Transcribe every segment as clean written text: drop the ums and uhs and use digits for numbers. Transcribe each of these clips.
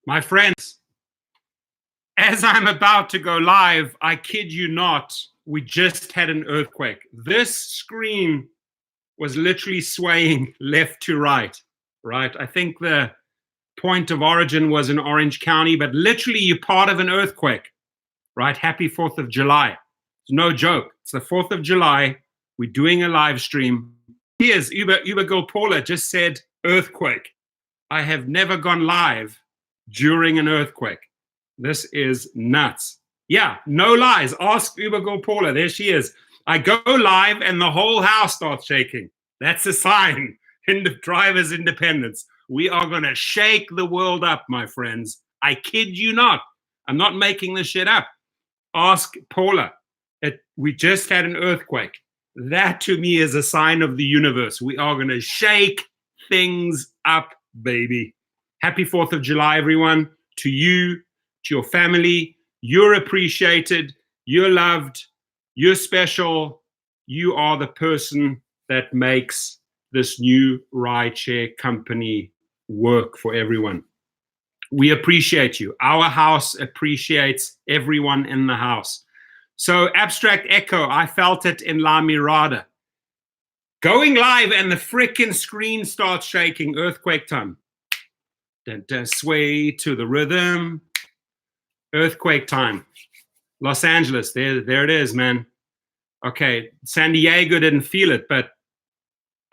My friends, as I'm about to go live, I kid you not, we just had an earthquake. This screen was literally swaying left to right, right? I think the point of origin was in Orange County, but literally you're part of an earthquake, right? Happy 4th of July. It's no joke. It's the 4th of July. We're doing a live stream. Here's Uber girl Paula just said earthquake. I have never gone live during an earthquake. This is nuts. Yeah, no lies. Ask Uber girl Paula. There she is. I go live and the whole house starts shaking. That's a sign in the driver's independence. We are going to shake the world up, my friends. I kid you not. I'm not making this shit up. Ask Paula. We just had an earthquake. That to me is a sign of the universe. We are going to shake things up, baby. Happy 4th of July, everyone. To you, to your family. You're appreciated. You're loved. You're special. You are the person that makes this new rideshare company work for everyone. We appreciate you. Our house appreciates everyone in the house. So Abstract Echo, I felt it in La Mirada. Going live and the frickin' screen starts shaking. Earthquake time. Dun, dun, sway to the rhythm. Earthquake time. Los Angeles, there it is, man. Okay, San Diego didn't feel it, but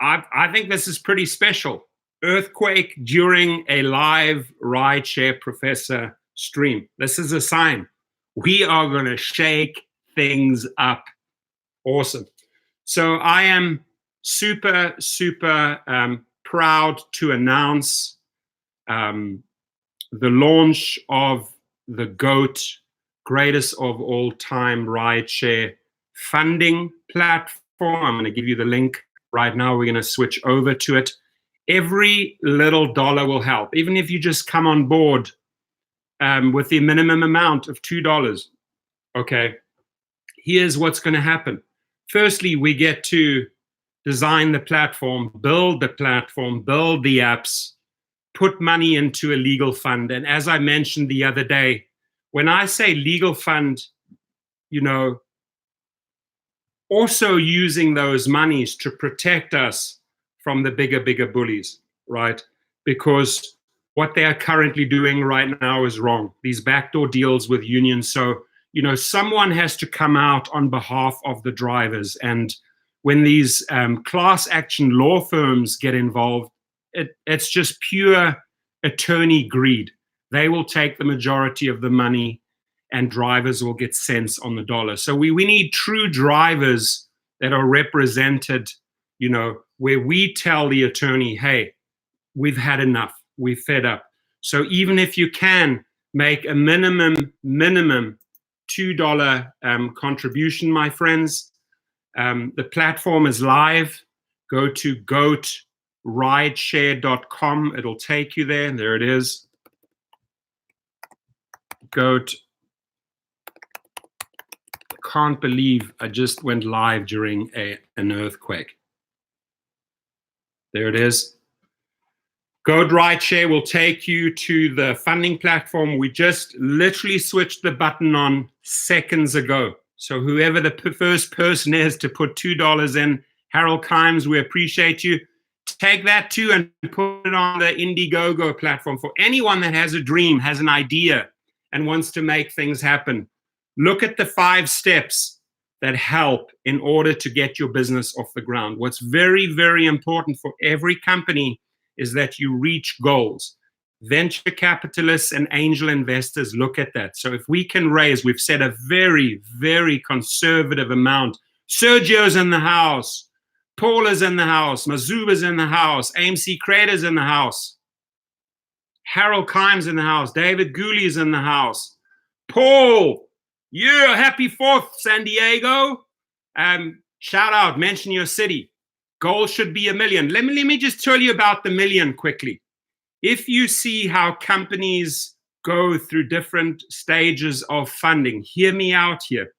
I think this is pretty special. Earthquake during a live rideshare professor stream. This is a sign. We are going to shake things up. Awesome. So I am super, super proud to announce the launch of the G.O.A.T, greatest of all time rideshare funding platform. I'm going to give you the link right now. We're going to switch over to it. Every little dollar will help. Even if you just come on board with the minimum amount of $2. Okay, here's what's going to happen. Firstly, we get to design the platform, build the apps, put money into a legal fund. And as I mentioned the other day, when I say legal fund, you know, also using those monies to protect us from the bigger bullies, right? Because what they are currently doing right now is wrong. These backdoor deals with unions. So, you know, someone has to come out on behalf of the drivers. And when these class action law firms get involved, it's just pure attorney greed. They will take the majority of the money and drivers will get cents on the dollar. So we need true drivers that are represented, you know, where we tell the attorney, hey, we've had enough, we're fed up. So even if you can make a minimum $2 contribution, my friends, the platform is live. Go to goatrideshare.com. It'll take you there. There it is. Goat. Can't believe I just went live during an earthquake. There it is. G.O.A.T Rideshare will take you to the funding platform. We just literally switched the button on seconds ago. So whoever the first person is to put $2 in, Harold Kimes, we appreciate you. Take that too and put it on the Indiegogo platform. For anyone that has a dream, has an idea, and wants to make things happen, look at the 5 steps that help in order to get your business off the ground. What's very, very important for every company is that you reach goals. Venture capitalists and angel investors look at that. So if we can raise, we've set a very, very conservative amount. Sergio's in the house. Paula's in the house. Mazuba's in the house. AMC Creator's in the house. Harold Kimes in the house. David Gooley's in the house. Paul, yeah, happy 4th, San Diego. Shout out, mention your city. Goal should be $1 million. Let me just tell you about the $1 million quickly. If you see how companies go through different stages of funding, hear me out here.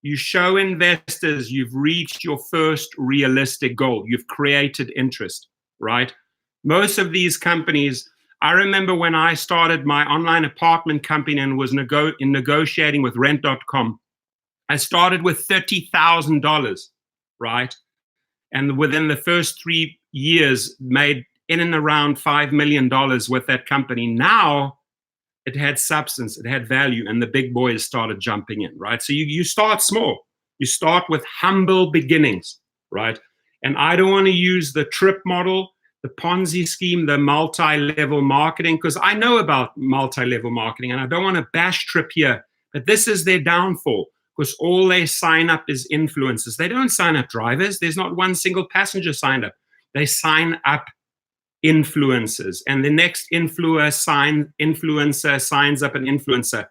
You show investors you've reached your first realistic goal. You've created interest, right? Most of these companies I remember when I started my online apartment company and was negotiating with rent.com, I started with $30,000, right? And within the first 3 years, made in and around $5 million with that company. Now, it had substance, it had value, and the big boys started jumping in, right? So you start small. You start with humble beginnings, right? And I don't want to use the trip model, the Ponzi scheme, the multi-level marketing, because I know about multi-level marketing, and I don't want to bash Trip here, but this is their downfall, because all they sign up is influencers. They don't sign up drivers. There's not one single passenger signed up. They sign up influencers, and the next influencer signs up an influencer.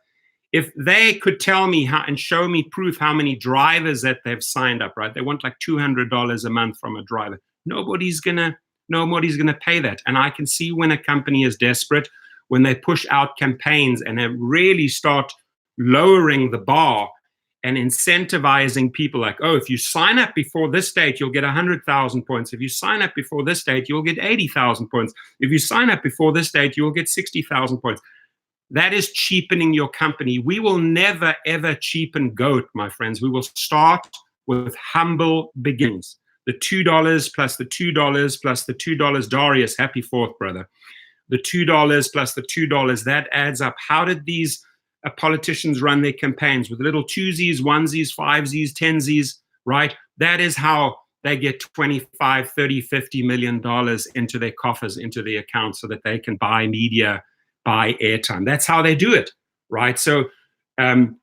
If they could tell me how and show me proof how many drivers that they've signed up, right? They want like $200 a month from a driver. Nobody's gonna pay that. And I can see when a company is desperate, when they push out campaigns and they really start lowering the bar and incentivizing people like, oh, if you sign up before this date, you'll get 100,000 points. If you sign up before this date, you'll get 80,000 points. If you sign up before this date, you'll get 60,000 points. That is cheapening your company. We will never, ever cheapen G.O.A.T, my friends. We will start with humble beginnings. The $2 plus the $2 plus the $2. Darius, happy 4th, brother. The $2 plus the $2, that adds up. How did these politicians run their campaigns? With little twosies, onesies, fivesies, tensies, right? That is how they get 25, 30, $50 million into their coffers, into their accounts, so that they can buy media, buy airtime. That's how they do it, right? So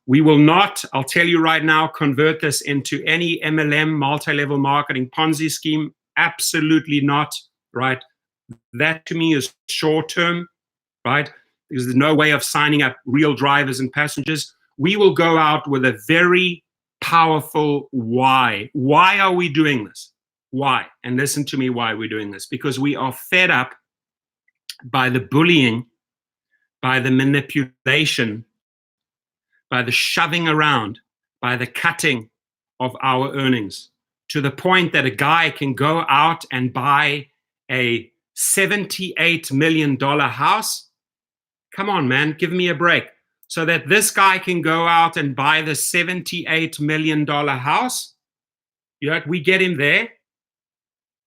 we will not, I'll tell you right now, convert this into any MLM, multi-level marketing Ponzi scheme. Absolutely not, right? That to me is short-term, right? Because there's no way of signing up real drivers and passengers. We will go out with a very powerful why. Why are we doing this? Why? And listen to me why we're doing this. Because we are fed up by the bullying, by the manipulation, by the shoving around, by the cutting of our earnings, to the point that a guy can go out and buy a $78 million house. Come on, man, give me a break. So that this guy can go out and buy the $78 million house. We get him there.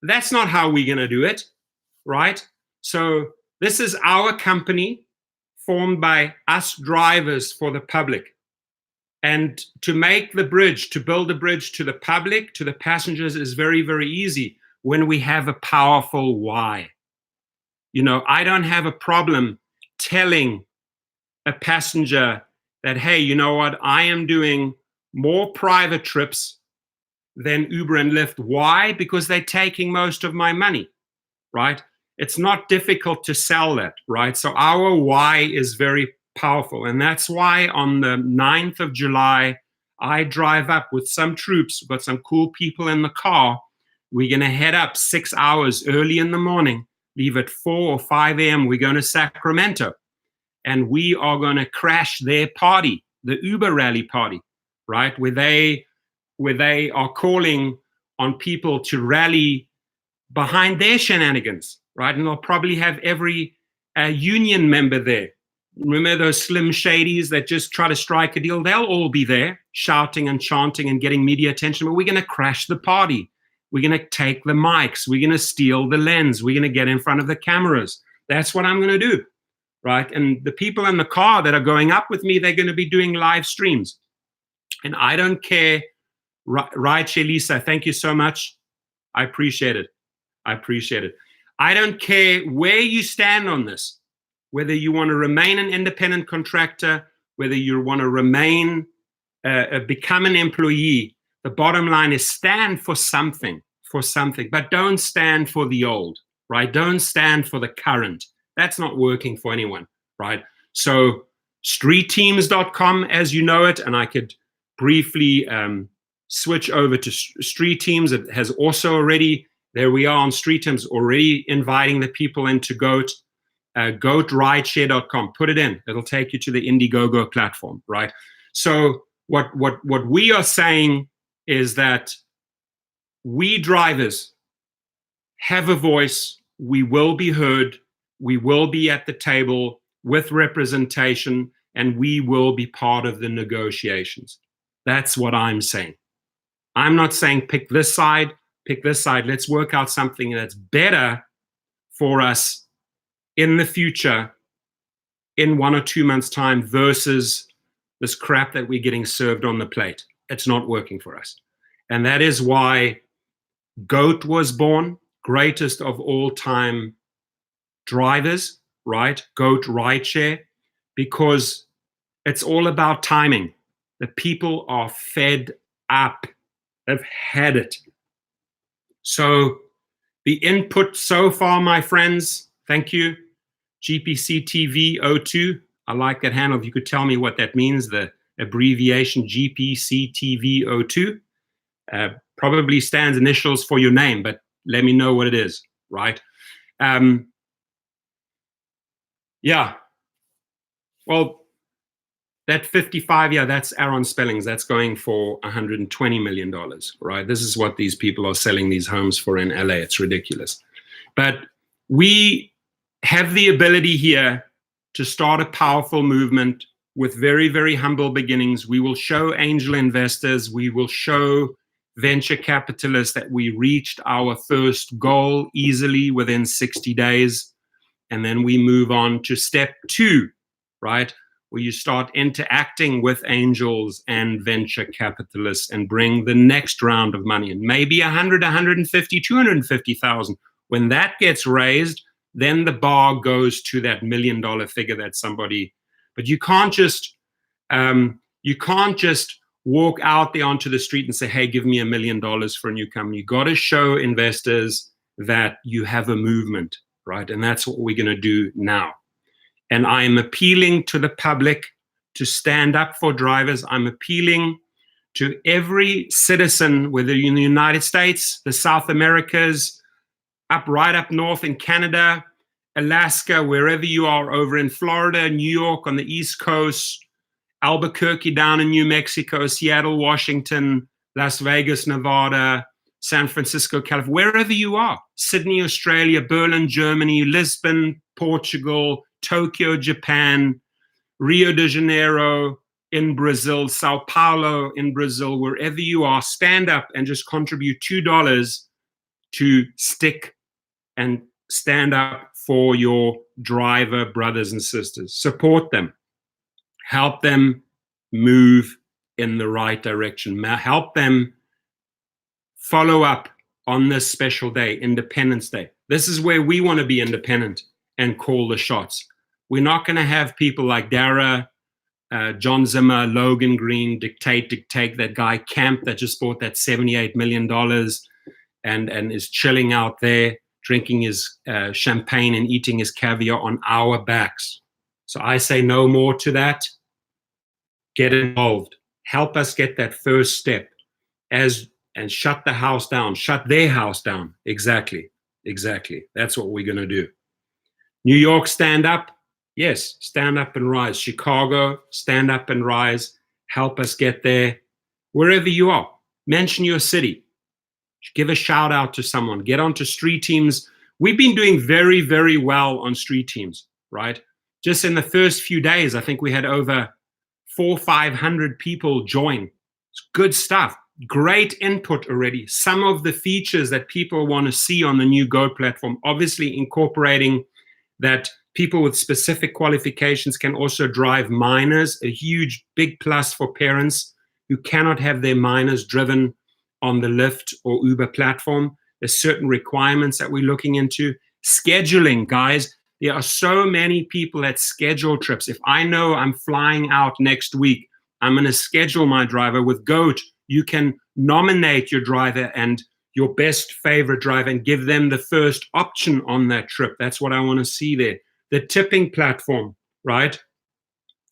That's not how we're going to do it, right? So this is our company, formed by us drivers for the public. And to make the bridge, to build a bridge to the public, to the passengers, is very, very easy when we have a powerful why. I don't have a problem telling a passenger that, hey, you know what, I am doing more private trips than Uber and Lyft. Why? Because they're taking most of my money, right? It's not difficult to sell that, right? So our why is very powerful. And that's why on the 9th of July, I drive up with some troops, but some cool people in the car. We're going to head up 6 hours early in the morning, leave at 4 or 5 a.m. We're going to Sacramento, and we are going to crash their party, the Uber rally party, right? Where they are calling on people to rally behind their shenanigans, right? And they'll probably have every union member there. Remember those slim shadies that just try to strike a deal? They'll all be there shouting and chanting and getting media attention, but we're going to crash the party. We're going to take the mics. We're going to steal the lens. We're going to get in front of the cameras. That's what I'm going to do, right? And the people in the car that are going up with me, they're going to be doing live streams. And I don't care. Rideshare Lisa, thank you so much. I appreciate it. I don't care where you stand on this, whether you want to remain an independent contractor, whether you want to remain, become an employee. The bottom line is stand for something, but don't stand for the old, right? Don't stand for the current. That's not working for anyone, right? So streetteams.com as you know it, and I could briefly switch over to Street Teams. It has also already, there we are on Street Teams, already inviting the people into G.O.A.T. GoatRideshare.com. Put it in. It'll take you to the Indiegogo platform, right? So what we are saying is that we drivers have a voice. We will be heard. we will be at the table with representation, and we will be part of the negotiations. That's what I'm saying. I'm not saying pick this side, pick this side. Let's work out something that's better for us in the future, in 1 or 2 months' time, versus this crap that we're getting served on the plate. It's not working for us. And that is why G.O.A.T was born, greatest of all time drivers, right? G.O.A.T Rideshare, because it's all about timing. The people are fed up. They've had it. So the input so far, my friends, thank you. GPC TV 02. I like that handle. If you could tell me what that means, the abbreviation GPC TV 02. Probably stands initials for your name, but let me know what it is, right? Yeah. Well, that 55, yeah, that's Aaron Spellings. That's going for $120 million, right? This is what these people are selling these homes for in LA. It's ridiculous. But we have the ability here to start a powerful movement with very, very humble beginnings. We will show angel investors, we will show venture capitalists that we reached our first goal easily within 60 days. And then we move on to step 2, right? Where you start interacting with angels and venture capitalists and bring the next round of money in, maybe 100, 150, 250,000. When that gets raised, then the bar goes to that $1 million figure that somebody, but you can't just walk out there onto the street and say, hey, give me $1 million for a new company. You got to show investors that you have a movement, right? And that's what we're going to do now. And I am appealing to the public to stand up for drivers. I'm appealing to every citizen, whether you're in the United States, the South Americas, right up north in Canada, Alaska, wherever you are, over in Florida, New York on the East Coast, Albuquerque down in New Mexico, Seattle, Washington, Las Vegas, Nevada, San Francisco, California, wherever you are, Sydney, Australia, Berlin, Germany, Lisbon, Portugal, Tokyo, Japan, Rio de Janeiro in Brazil, Sao Paulo in Brazil, wherever you are, stand up and just contribute $2 to stick and stand up for your driver brothers and sisters. Support them. Help them move in the right direction. Help them follow up on this special day, Independence Day. This is where we want to be independent and call the shots. We're not going to have people like Dara, John Zimmer, Logan Green, dictate, that guy Camp that just bought that $78 million and is chilling out there, drinking his champagne and eating his caviar on our backs. So I say no more to that. Get involved. Help us get that first step and shut the house down, shut their house down. Exactly. That's what we're going to do. New York, stand up. Yes, stand up and rise. Chicago, stand up and rise. Help us get there. Wherever you are, mention your city. Give a shout out to someone. Get onto street teams. We've been doing very, very well on street teams, right? Just in the first few days, I think we had over 400-500 people join. It's good stuff. Great input already. Some of the features that people want to see on the new G.O.A.T platform, obviously incorporating that people with specific qualifications can also drive minors, a huge, big plus for parents who cannot have their minors driven on the Lyft or Uber platform. There's certain requirements that we're looking into. Scheduling, guys. There are so many people that schedule trips. If I know I'm flying out next week, I'm going to schedule my driver. With G.O.A.T, you can nominate your driver and your best favorite driver and give them the first option on that trip. That's what I want to see there. The tipping platform, right?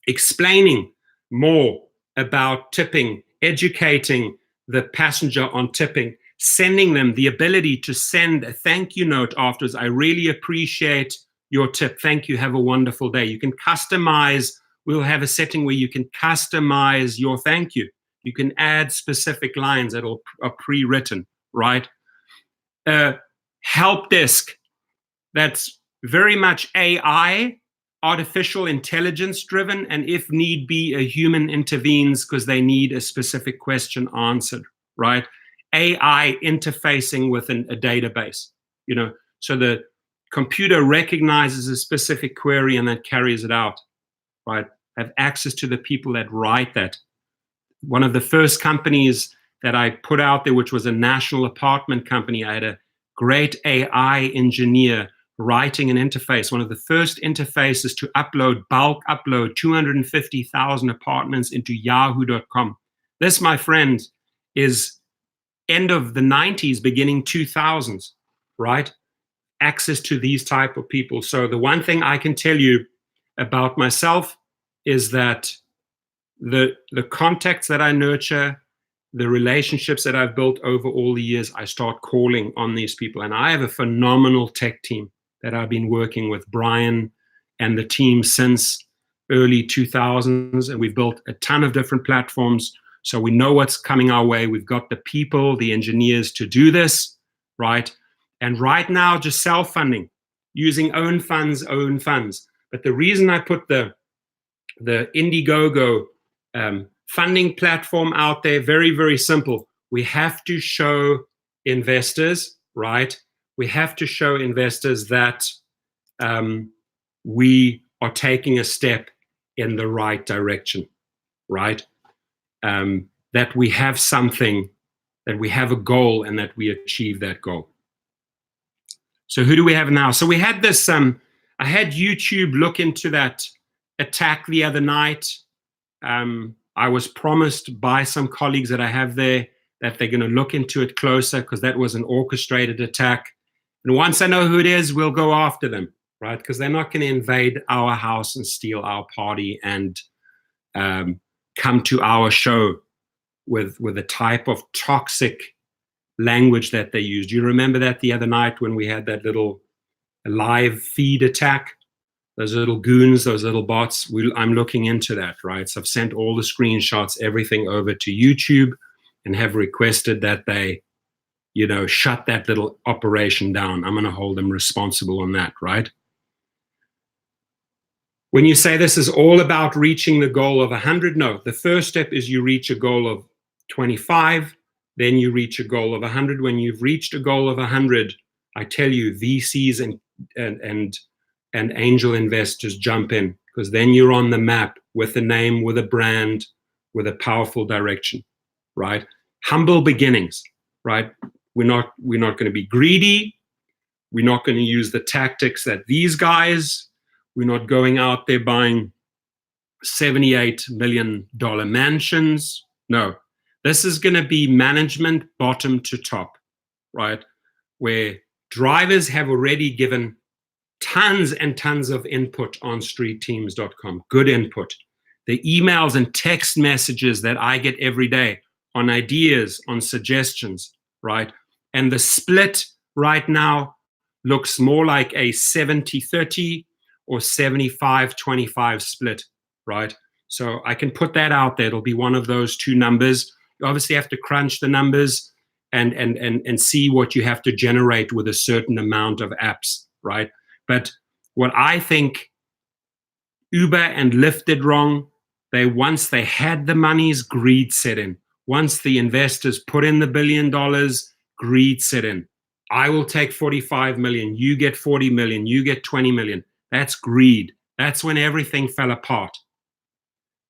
Explaining more about tipping, educating the passenger on tipping, sending them the ability to send a thank you note afterwards. I really appreciate your tip. Thank you. Have a wonderful day. You can customize. We'll have a setting where you can customize your thank you. You can add specific lines that are pre-written, right? Help desk. That's very much AI, artificial intelligence driven, and if need be, a human intervenes because they need a specific question answered, right? AI interfacing with a database, so the computer recognizes a specific query and then carries it out, right? Have access to the people that write that. One of the first companies that I put out there, which was a national apartment company, I had a great AI engineer writing an interface, one of the first interfaces to bulk upload 250,000 apartments into yahoo.com. This, my friend, is end of the 90s, beginning 2000s, right? Access to these type of people. So the one thing I can tell you about myself is that the contacts that I nurture, the relationships that I've built over all the years, I start calling on these people. And I have a phenomenal tech team that I've been working with, Brian and the team, since early 2000s. And we've built a ton of different platforms. So we know what's coming our way. We've got the people, the engineers to do this, right? And right now, just self-funding, using own funds. But the reason I put the Indiegogo funding platform out there, very, very simple. We have to show investors, right? We have to show investors that we are taking a step in the right direction, right? That we have something, that we have a goal, and that we achieve that goal. So who do we have now? So we had this, I had YouTube look into that attack the other night. I was promised by some colleagues that I have there that they're going to look into it closer because that was an orchestrated attack. And once I know who it is, we'll go after them, right? Because they're not going to invade our house and steal our party and come to our show with the type of toxic language that they used. You remember that the other night when we had that little live feed attack? Those little goons, those little bots, I'm looking into that, right? So I've sent all the screenshots, everything over to YouTube and have requested that they, shut that little operation down. I'm going to hold them responsible on that, right? When you say this is all about reaching the goal of 100, no. The first step is you reach a goal of 25, then you reach a goal of 100. When you've reached a goal of 100, I tell you, VCs and angel investors jump in, because then you're on the map with a name, with a brand, with a powerful direction, right? Humble beginnings, right? We're not going to be greedy. We're not going to use the tactics that these guys. We're not going out there buying $78 million mansions. No, this is going to be management bottom to top, right? Where drivers have already given tons and tons of input on streetteams.com, good input. The emails and text messages that I get every day on ideas, on suggestions, right? And the split right now looks more like a 70-30 or 75-25 split, right? So I can put that out there. It'll be one of those two numbers. You obviously have to crunch the numbers and see what you have to generate with a certain amount of apps, right? But what I think Uber and Lyft did wrong, once they had the monies, greed set in. Once the investors put in the $1 billion, greed set in. I will take 45 million, you get 40 million, you get 20 million. That's greed. That's when everything fell apart.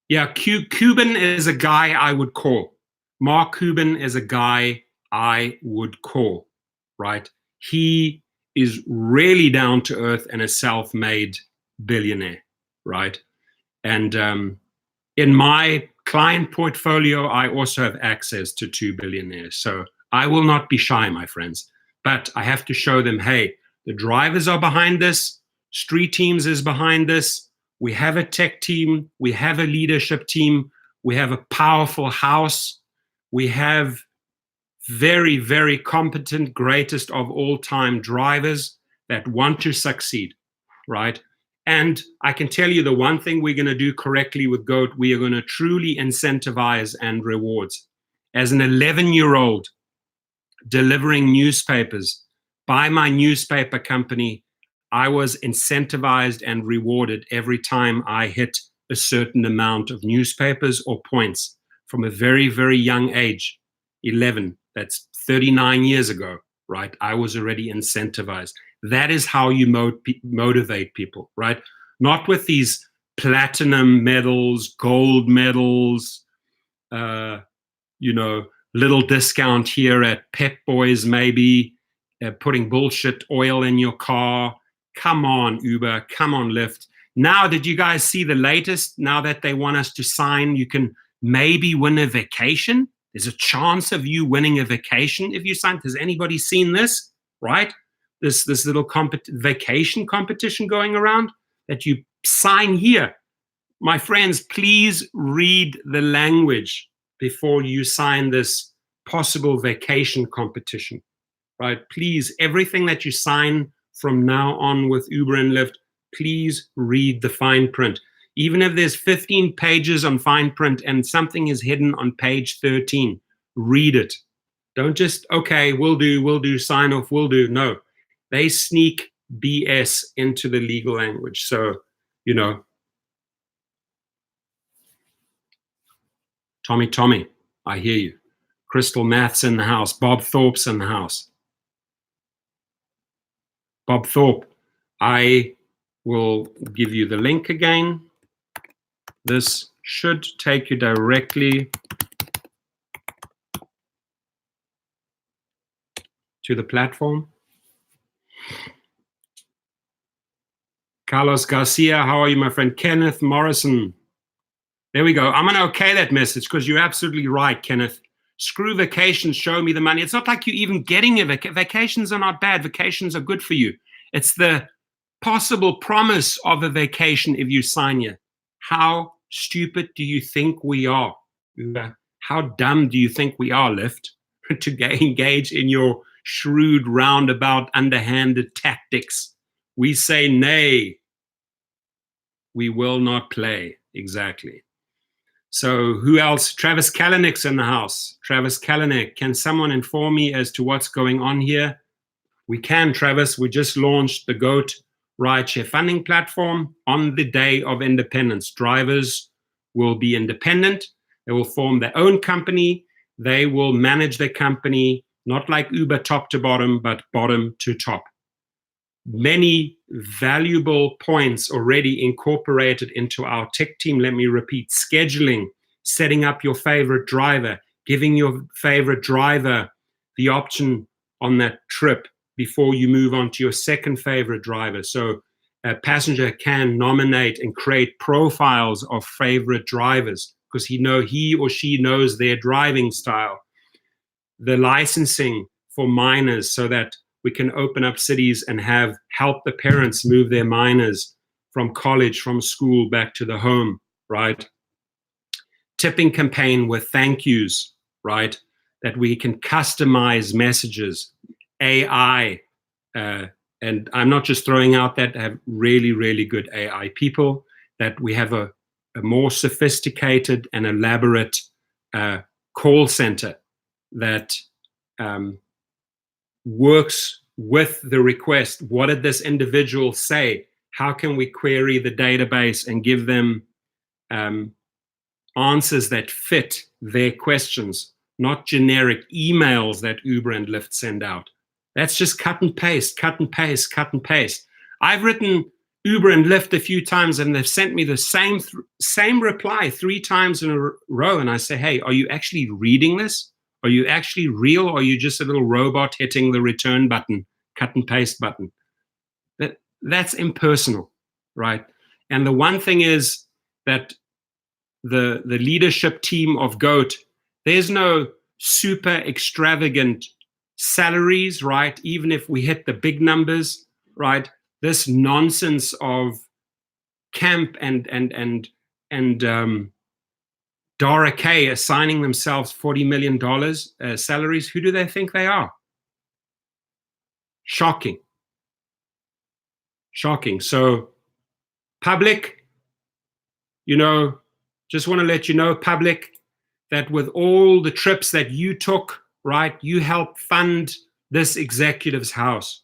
Yeah, Cuban is a guy I would call. Mark Cuban is a guy I would call, right? He is really down to earth and a self-made billionaire, right? And in my client portfolio, I also have access to 2 billionaires. So I will not be shy, my friends. But I have to show them, hey, the drivers are behind this. Street Teams is behind this. We have a tech team. We have a leadership team. We have a powerful house. We have very, very competent, greatest of all time drivers that want to succeed, right? And I can tell you the one thing we're going to do correctly with G.O.A.T, we are going to truly incentivize and rewards. As an 11-year-old delivering newspapers by my newspaper company, I was incentivized and rewarded every time I hit a certain amount of newspapers or points from a very, very young age, 11. That's 39 years ago, right? I was already incentivized. That is how you motivate people, right? Not with these platinum medals, gold medals, little discount here at Pep Boys, maybe, putting bullshit oil in your car. Come on, Uber. Come on, Lyft. Now, did you guys see the latest? Now that they want us to sign, you can maybe win a vacation. There's a chance of you winning a vacation if you sign. Has anybody seen this? Right? This little vacation competition going around that you sign here. My friends, please read the language before you sign this possible vacation competition, right? Please, everything that you sign from now on with Uber and Lyft, please read the fine print. Even if there's 15 pages on fine print and something is hidden on page 13, read it. Don't just, okay, we'll do, sign off, we'll do. No, they sneak BS into the legal language. So, Tommy, I hear you. Crystal Math's in the house. Bob Thorpe's in the house. Bob Thorpe, I will give you the link again. This should take you directly to the platform. Carlos Garcia, how are you, my friend? Kenneth Morrison. There we go. I'm going to okay that message because you're absolutely right, Kenneth. Screw vacations, show me the money. It's not like you're even getting a vacations are not bad. Vacations are good for you. It's the possible promise of a vacation if you sign here. How stupid do you think we are? How dumb do you think we are, Lyft, to engage in your shrewd, roundabout, underhanded tactics? We say nay. We will not play. Exactly. So who else? Travis Kalanick's in the house. Travis Kalanick, can someone inform me as to what's going on here? We can, Travis. We just launched the G.O.A.T rideshare funding platform on the day of independence. Drivers will be independent. They will form their own company. They will manage their company, not like Uber top to bottom, but bottom to top. Many valuable points already incorporated into our tech team. Let me repeat: scheduling, setting up your favorite driver, giving your favorite driver the option on that trip before you move on to your second favorite driver. So a passenger can nominate and create profiles of favorite drivers because he or she knows their driving style. The licensing for minors so that we can open up cities and help the parents move their minors from college, from school back to the home, right? Tipping campaign with thank yous, right? That we can customize messages, AI, and I'm not just throwing out that, have really, really good AI people, that we have a more sophisticated and elaborate call center that works with the request. What did this individual say? How can we query the database and give them answers that fit their questions, not generic emails that Uber and Lyft send out? That's just cut and paste, cut and paste, cut and paste. I've written Uber and Lyft a few times and they've sent me the same reply 3 times in a row. And I say, hey, are you actually reading this? Are you actually real? Or are you just a little robot hitting the return button, cut and paste button? That's impersonal, right? And the one thing is that the leadership team of G.O.A.T, there's no super extravagant salaries, right? Even if we hit the big numbers, right? This nonsense of Camp and Dara K assigning themselves $40 million salaries. Who do they think they are? Shocking. Shocking. So public, just want to let you know, public, that with all the trips that you took, right, you helped fund this executive's house.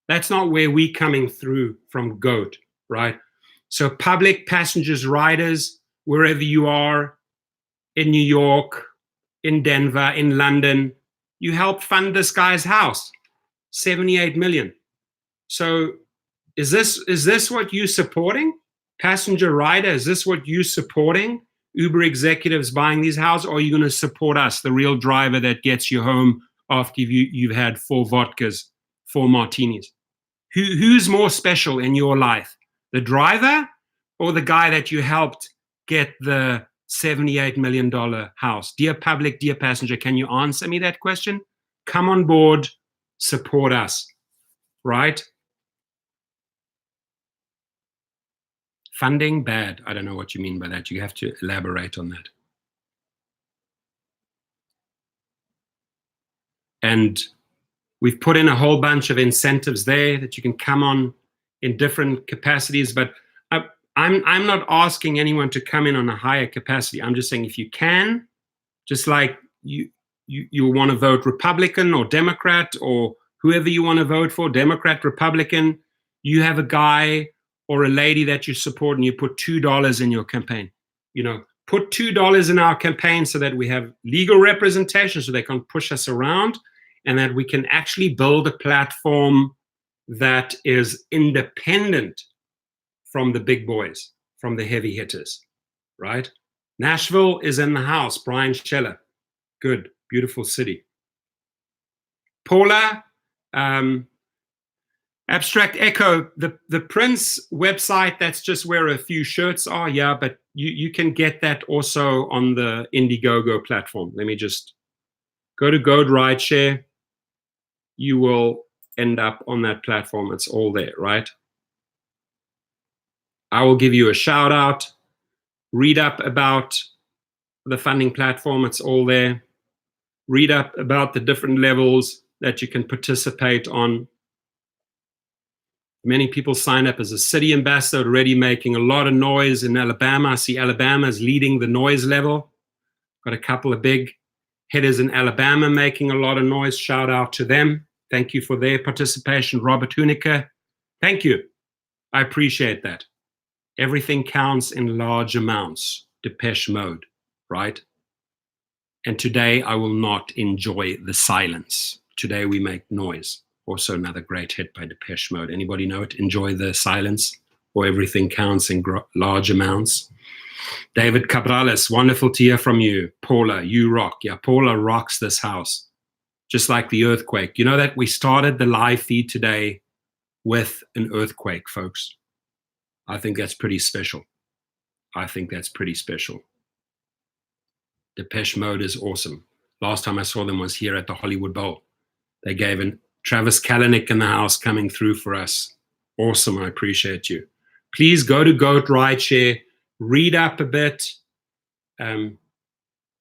That's not where we're coming through from G.O.A.T, right? So public, passengers, riders, wherever you are, in New York, in Denver, in London, you helped fund this guy's house, 78 million. So is this what you're supporting? Passenger rider, is this what you're supporting? Uber executives buying these houses, or are you going to support us, the real driver that gets you home after you've had 4 vodkas, 4 martinis? Who's more special in your life, the driver or the guy that you helped get the $78 million house? Dear public, dear passenger, can you answer me that question? Come on board, support us, right? Funding, bad. I don't know what you mean by that. You have to elaborate on that. And we've put in a whole bunch of incentives there that you can come on in different capacities, but I'm not asking anyone to come in on a higher capacity. I'm just saying if you can, just like you want to vote Republican or Democrat or whoever you want to vote for, Democrat, Republican, you have a guy or a lady that you support and you put $2 in your campaign. Put $2 in our campaign so that we have legal representation, so they can push us around, and that we can actually build a platform that is independent from the big boys, from the heavy hitters, right? Nashville is in the house. Brian Scheller, good, beautiful city. Paula, Abstract Echo, the Prince website, that's just where a few shirts are, yeah, but you can get that also on the Indiegogo platform. Let me just go to G.O.A.T Rideshare. You will end up on that platform. It's all there, right? I will give you a shout out. Read up about the funding platform. It's all there. Read up about the different levels that you can participate on. Many people sign up as a city ambassador, already making a lot of noise in Alabama. I see Alabama is leading the noise level. Got a couple of big hitters in Alabama making a lot of noise. Shout out to them. Thank you for their participation. Robert Huneker, thank you. I appreciate that. Everything counts in large amounts. Depeche Mode, right? And today I will not enjoy the silence. Today we make noise. Also another great hit by Depeche Mode. Anybody know it? Enjoy the silence, or everything counts in large amounts. David Cabrales, wonderful to hear from you. Paula, you rock. Yeah, Paula rocks this house. Just like the earthquake. You know that we started the live feed today with an earthquake, folks. I think that's pretty special. I think that's pretty special. Depeche Mode is awesome. Last time I saw them was here at the Hollywood Bowl. They gave an Travis Kalanick in the house coming through for us. Awesome, I appreciate you. Please go to G.O.A.T Rideshare, read up a bit.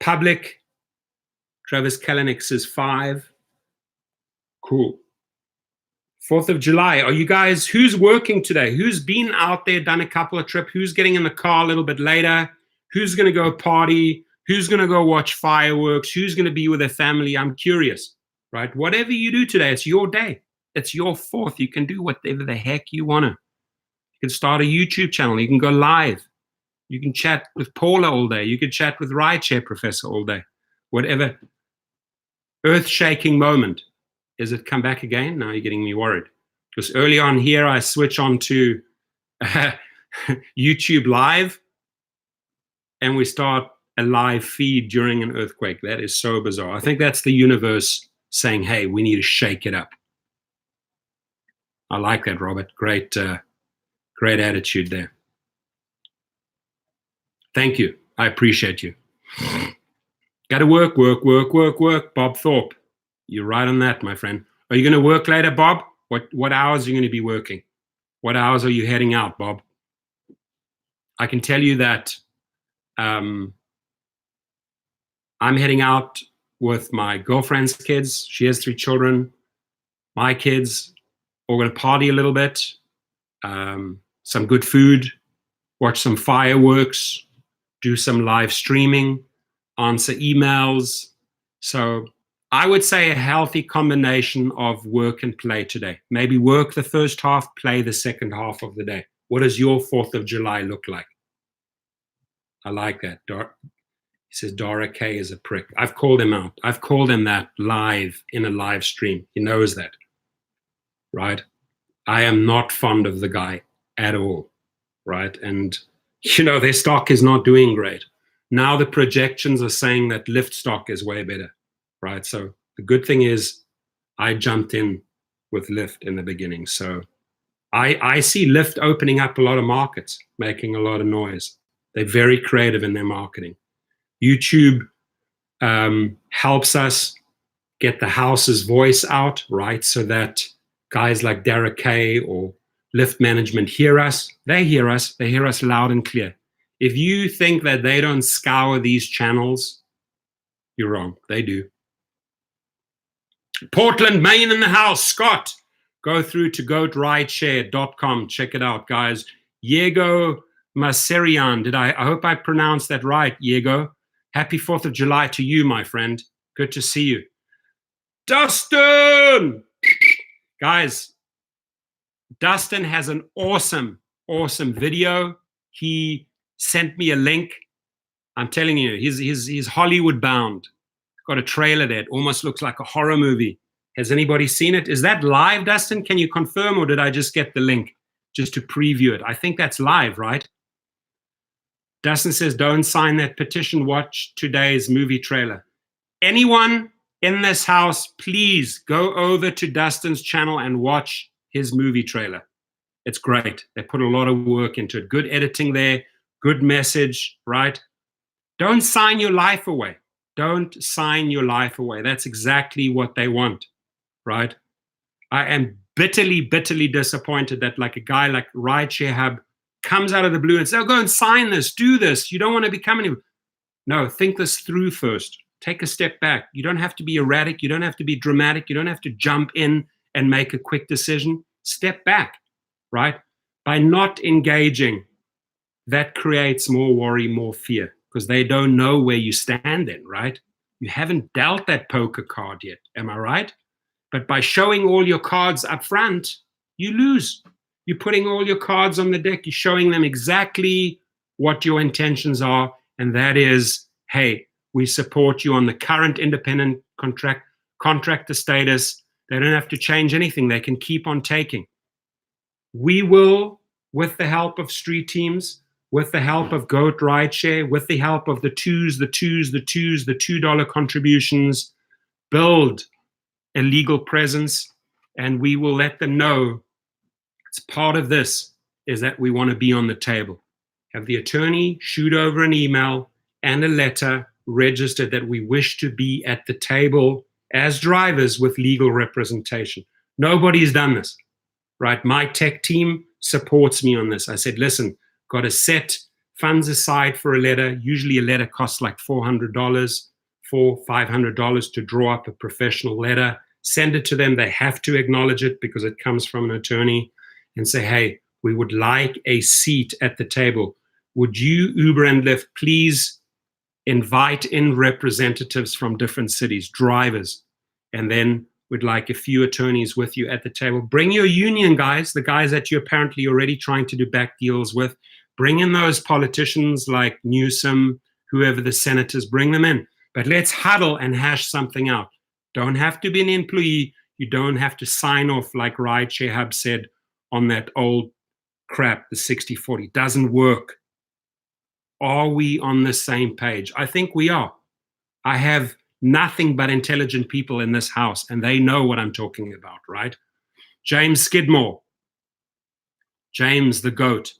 Public, Travis Kalanick says 5. Cool. 4th of July. Are you guys, who's working today? Who's been out there, done a couple of trips? Who's getting in the car a little bit later? Who's going to go party? Who's going to go watch fireworks? Who's going to be with their family? I'm curious, right? Whatever you do today, it's your day. It's your 4th. You can do whatever the heck you want to. You can start a YouTube channel. You can go live. You can chat with Paula all day. You can chat with Rideshare Professor all day. Whatever earth-shaking moment. Is it come back again? Now you're getting me worried. Because early on here, I switch on to YouTube Live, and we start a live feed during an earthquake. That is so bizarre. I think that's the universe saying, hey, we need to shake it up. I like that, Robert. Great, great attitude there. Thank you. I appreciate you. Got to work. Bob Thorpe. You're right on that, my friend. Are you going to work later, Bob? What hours are you going to be working? What hours are you heading out, Bob? I can tell you that I'm heading out with my girlfriend's kids. She has 3 children. My kids, we're going to party a little bit, some good food, watch some fireworks, do some live streaming, answer emails. So I would say a healthy combination of work and play today. Maybe work the first half, play the second half of the day. What does your 4th of July look like? I like that. He says Dara K is a prick. I've called him out. I've called him that live in a live stream. He knows that, right? I am not fond of the guy at all, right? And, their stock is not doing great. Now the projections are saying that Lyft stock is way better, right? So the good thing is I jumped in with Lyft in the beginning. So I see Lyft opening up a lot of markets, making a lot of noise. They're very creative in their marketing. YouTube helps us get the house's voice out, right? So that guys like Derek Kay or Lyft management hear us. They hear us. They hear us loud and clear. If you think that they don't scour these channels, you're wrong. They do. Portland, Maine in the house. Scott, go through to GoatRideshare.com. Check it out, guys. Diego Maserian. I hope I pronounced that right, Diego. Happy 4th of July to you, my friend. Good to see you. Dustin! Guys, Dustin has an awesome video. He sent me a link. I'm telling you, he's Hollywood bound. Got a trailer there. It almost looks like a horror movie. Has anybody seen it? Is that live, Dustin? Can you confirm, or did I just get the link just to preview it? I think that's live, right? Dustin says, don't sign that petition. Watch today's movie trailer. Anyone in this house, please go over to Dustin's channel and watch his movie trailer. It's great. They put a lot of work into it. Good editing there. Good message, right? Don't sign your life away. Don't sign your life away. That's exactly what they want, right? I am bitterly disappointed that like a guy like Rideshare Hub comes out of the blue and says, oh, go and sign this, do this. You don't want to become any. No, think this through first. Take a step back. You don't have to be erratic. You don't have to be dramatic. You don't have to jump in and make a quick decision. Step back, right? By not engaging, that creates more worry, more fear, because they don't know where you stand then, right? You haven't dealt that poker card yet, am I right? But by showing all your cards up front, you lose. You're putting all your cards on the deck. You're showing them exactly what your intentions are, and that is, hey, we support you on the current independent contractor status. They don't have to change anything. They can keep on taking. We will, with the help of street teams, with the help of GOAT Rideshare, with the help of the $2 contributions, build a legal presence, and we will let them know it's part of this is that we want to be on the table. Have the attorney shoot over an email and a letter registered that we wish to be at the table as drivers with legal representation. Nobody's done this, right? My tech team supports me on this. I said, listen, got to set funds aside for a letter. Usually a letter costs like $400, $500 to draw up a professional letter. Send it to them. They have to acknowledge it because it comes from an attorney, and say, hey, we would like a seat at the table. Would you, Uber and Lyft, please invite in representatives from different cities, drivers, and then we'd like a few attorneys with you at the table. Bring your union guys, the guys that you're apparently already trying to do back deals with. Bring in those politicians like Newsom, whoever the senators, bring them in. But let's huddle and hash something out. Don't have to be an employee. You don't have to sign off like Rideshare Hub said on that old crap, the 60-40. Doesn't work. Are we on the same page? I think we are. I have nothing but intelligent people in this house, and they know what I'm talking about, right? James Skidmore. James the GOAT.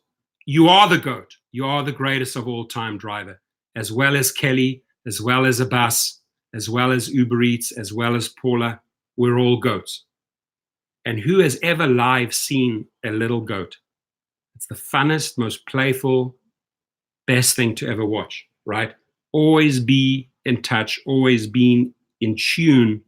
You are the GOAT. You are the greatest of all time driver, as well as Kelly, as well as Abbas, as well as Uber Eats, as well as Paula. We're all GOATs. And who has ever live seen a little goat? It's the funnest, most playful, best thing to ever watch, right? Always be in touch, always being in tune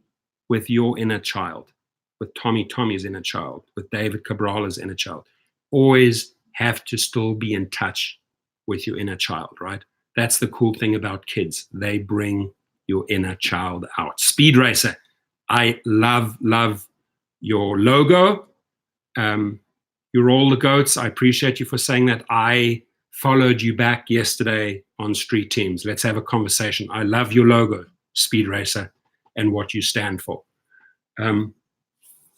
with your inner child, with Tommy's inner child, with David Cabrala's inner child. Always have to still be in touch with your inner child, right? That's the cool thing about kids. They bring your inner child out. Speed Racer, I love your logo. You're all the goats. I appreciate you for saying that. I followed you back yesterday on Street Teams. Let's have a conversation. I love your logo, Speed Racer, and what you stand for.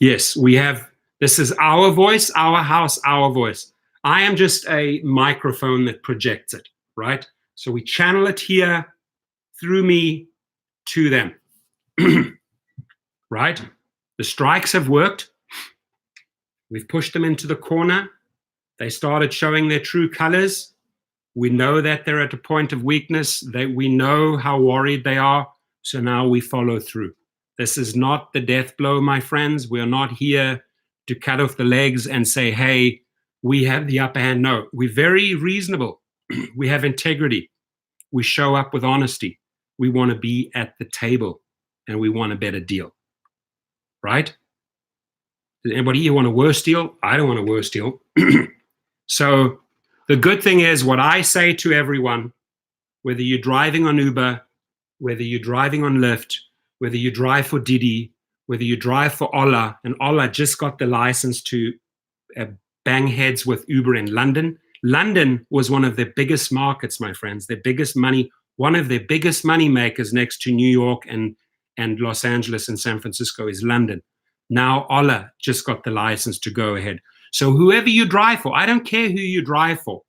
Yes, we have, this is our voice, our house, our voice. I am just a microphone that projects it, right? So we channel it here through me to them, right? The strikes have worked. We've pushed them into the corner. They started showing their true colors. We know that they're at a point of weakness. We know how worried they are. So now we follow through. This is not the death blow, my friends. We are not here to cut off the legs and say, hey, we have the upper hand. No, we're very reasonable. We have integrity. We show up with honesty. We want to be at the table and we want a better deal, right? Does anybody here want a worse deal? I don't want a worse deal. So the good thing is what I say to everyone, whether you're driving on Uber, whether you're driving on Lyft, whether you drive for Didi, whether you drive for Ola, and Ola just got the license to bang heads with Uber in London. London was one of their biggest markets, my friends, their biggest money, one of their biggest money makers next to New York and Los Angeles and San Francisco is London. Now Ola just got the license to go ahead. So whoever you drive for, I don't care who you drive for.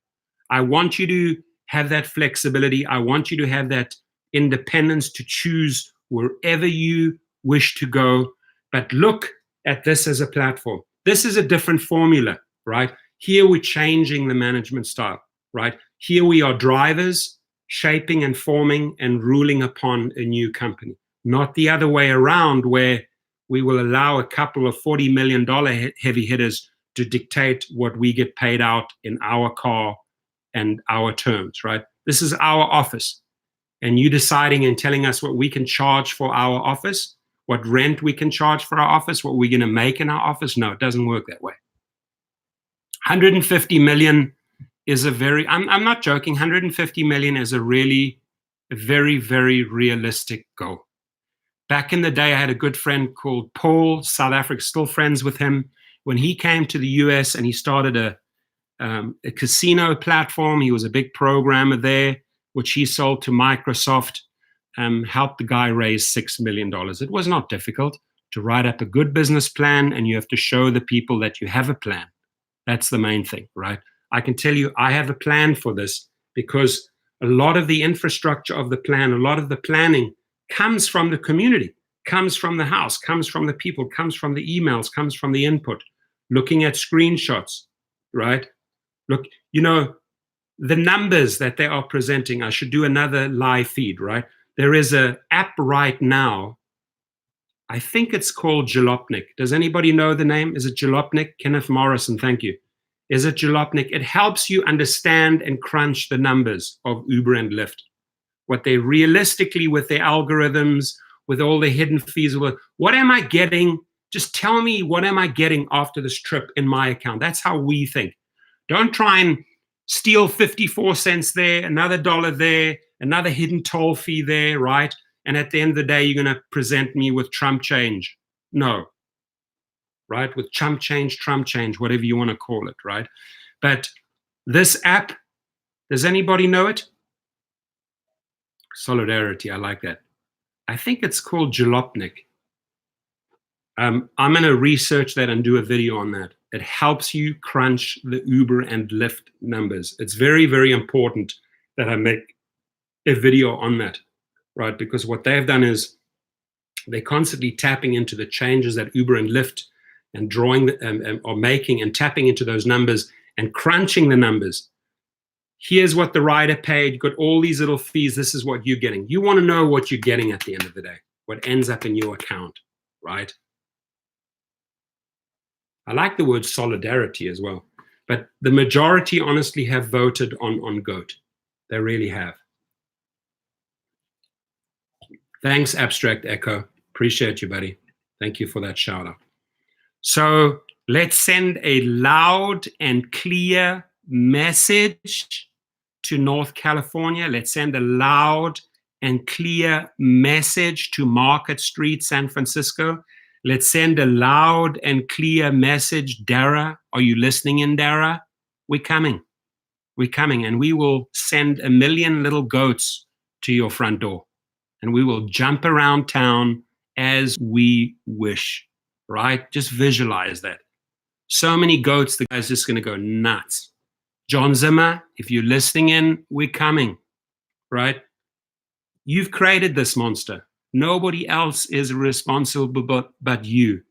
I want you to have that flexibility. I want you to have that independence to choose wherever you wish to go. But look at this as a platform. This is a different formula, right? Here we're changing the management style, right? Here we are drivers shaping and forming and ruling upon a new company, not the other way around where we will allow a couple of $40 million heavy hitters to dictate what we get paid out in our car and our terms, right? This is our office. And you deciding and telling us what we can charge for our office, what rent we can charge for our office, what we're going to make in our office. No, it doesn't work that way. 150 million is a very, I'm not joking, 150 million is a really, a very, very realistic goal. Back in the day, I had a good friend called Paul, South Africa, still friends with him. When he came to the US and he started a casino platform, he was a big programmer there, which he sold to Microsoft, helped the guy raise $6 million. It was not difficult to write up a good business plan, and you have to show the people that you have a plan. That's the main thing, right? I can tell you I have a plan for this because a lot of the infrastructure of the plan, a lot of the planning comes from the community, comes from the house, comes from the people, comes from the emails, comes from the input, looking at screenshots, right? Look, you know, the numbers that they are presenting, I should do another live feed, right? There is an app right now, I think it's called Jalopnik. Does anybody know the name? Is it Jalopnik? Kenneth Morrison, thank you. Is it Jalopnik? It helps you understand and crunch the numbers of Uber and Lyft. What they realistically, with their algorithms, with all the hidden fees, what am I getting? Just tell me, what am I getting after this trip in my account? That's how we think. Don't try and steal 54 cents there, another dollar there, another hidden toll fee there, right? And at the end of the day, you're going to present me with Trump change. No, right? With Trump change, whatever you want to call it, right? But this app, does anybody know it? Solidarity, I like that. I think it's called Jalopnik. I'm going to research that and do a video on that. It helps you crunch the Uber and Lyft numbers. It's very, very important that I make a video on that, right? Because what they've done is they're constantly tapping into the changes that Uber and Lyft and drawing are making and tapping into those numbers and crunching the numbers. Here's what the rider paid, got all these little fees. This is what you're getting. You want to know what you're getting at the end of the day, what ends up in your account, right? I like the word solidarity as well, but the majority honestly have voted on GO.A.T. They really have. Thanks, Abstract Echo. Appreciate you, buddy. Thank you for that shout out. So let's send a loud and clear message to North California. Let's send a loud and clear message to Market Street, San Francisco. Let's send a loud and clear message. Dara, are you listening in, Dara? We're coming. We're coming, and we will send 1 million little goats to your front door, and we will jump around town as we wish, right? Just visualize that. So many goats, the guy's just going to go nuts. John Zimmer, if you're listening in, we're coming, right? You've created this monster. Nobody else is responsible but you.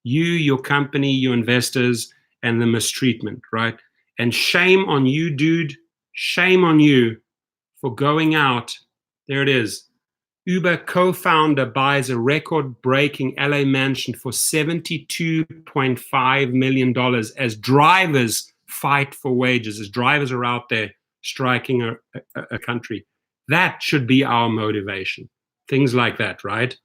You, your company, your investors, and the mistreatment, right? And shame on you, dude. Shame on you for going out. There it is. Uber co-founder buys a record-breaking LA mansion for $72.5 million as drivers fight for wages, as drivers are out there striking a country. That should be our motivation. Things like that, right?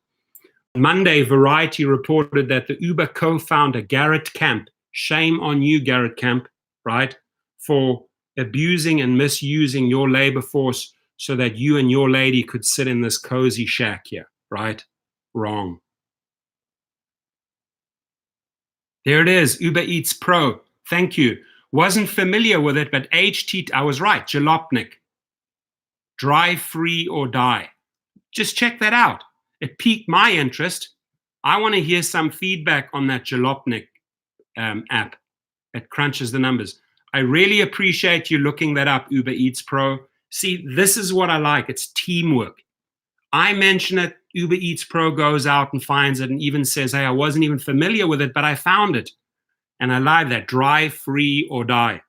Monday, Variety reported that the Uber co-founder, Garrett Camp, shame on you, Garrett Camp, right, for abusing and misusing your labor force so that you and your lady could sit in this cozy shack here, right? Wrong. There it is, Uber Eats Pro. Thank you. Wasn't familiar with it, but HT, I was right, Jalopnik. Drive free or die. Just check that out. It piqued my interest. I want to hear some feedback on that Jalopnik app that crunches the numbers. I really appreciate you looking that up, Uber Eats Pro. See, this is what I like. It's teamwork. I mention it, Uber Eats Pro goes out and finds it and even says, hey, I wasn't even familiar with it, but I found it. And I like that. Drive free or die.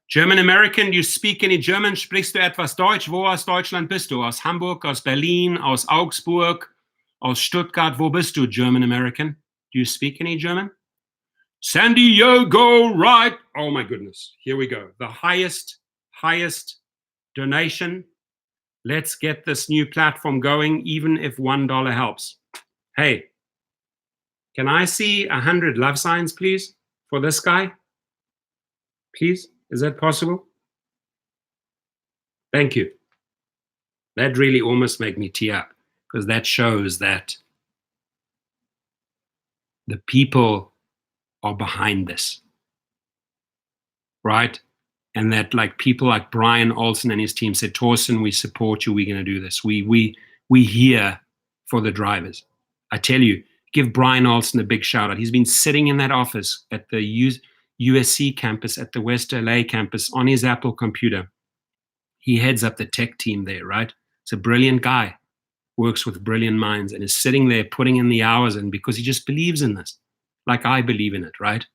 German American, do you speak any German? Sprichst du etwas Deutsch? Wo aus Deutschland bist du? Aus Hamburg, aus Berlin, aus Augsburg, aus Stuttgart? Wo bist du, German American? Do you speak any German? San Diego, right? Oh my goodness. Here we go. The highest donation. Let's get this new platform going, even if $1 helps. Hey, can I see 100 love signs, please, for this guy? Please, is that possible? Thank you. That really almost made me tear up, because that shows that the people are behind this, right? And that like people like Brian Olsen and his team said, Torsten, we support you. We're going to do this. We here for the drivers. I tell you, give Brian Olsen a big shout out. He's been sitting in that office at the USC campus, at the West LA campus on his Apple computer. He heads up the tech team there, right? It's a brilliant guy, works with brilliant minds, and is sitting there putting in the hours in because he just believes in this, like I believe in it, right?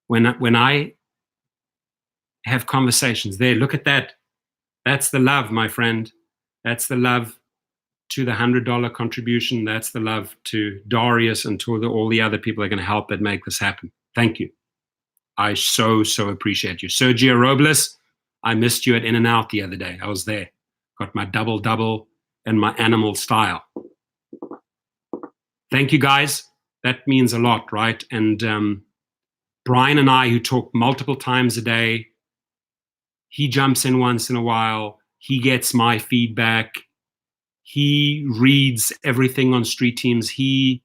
When I have conversations there, look at that. That's the love, my friend. That's the love to the $100 contribution. That's the love to Darius and to all the other people that are going to help it make this happen. Thank you. I so appreciate you. Sergio Robles, I missed you at In-N-Out the other day. I was there. Got my double and my animal style. Thank you, guys. That means a lot, right? And Brian and I, who talk multiple times a day, he jumps in once in a while. He gets my feedback. He reads everything on Street Teams. He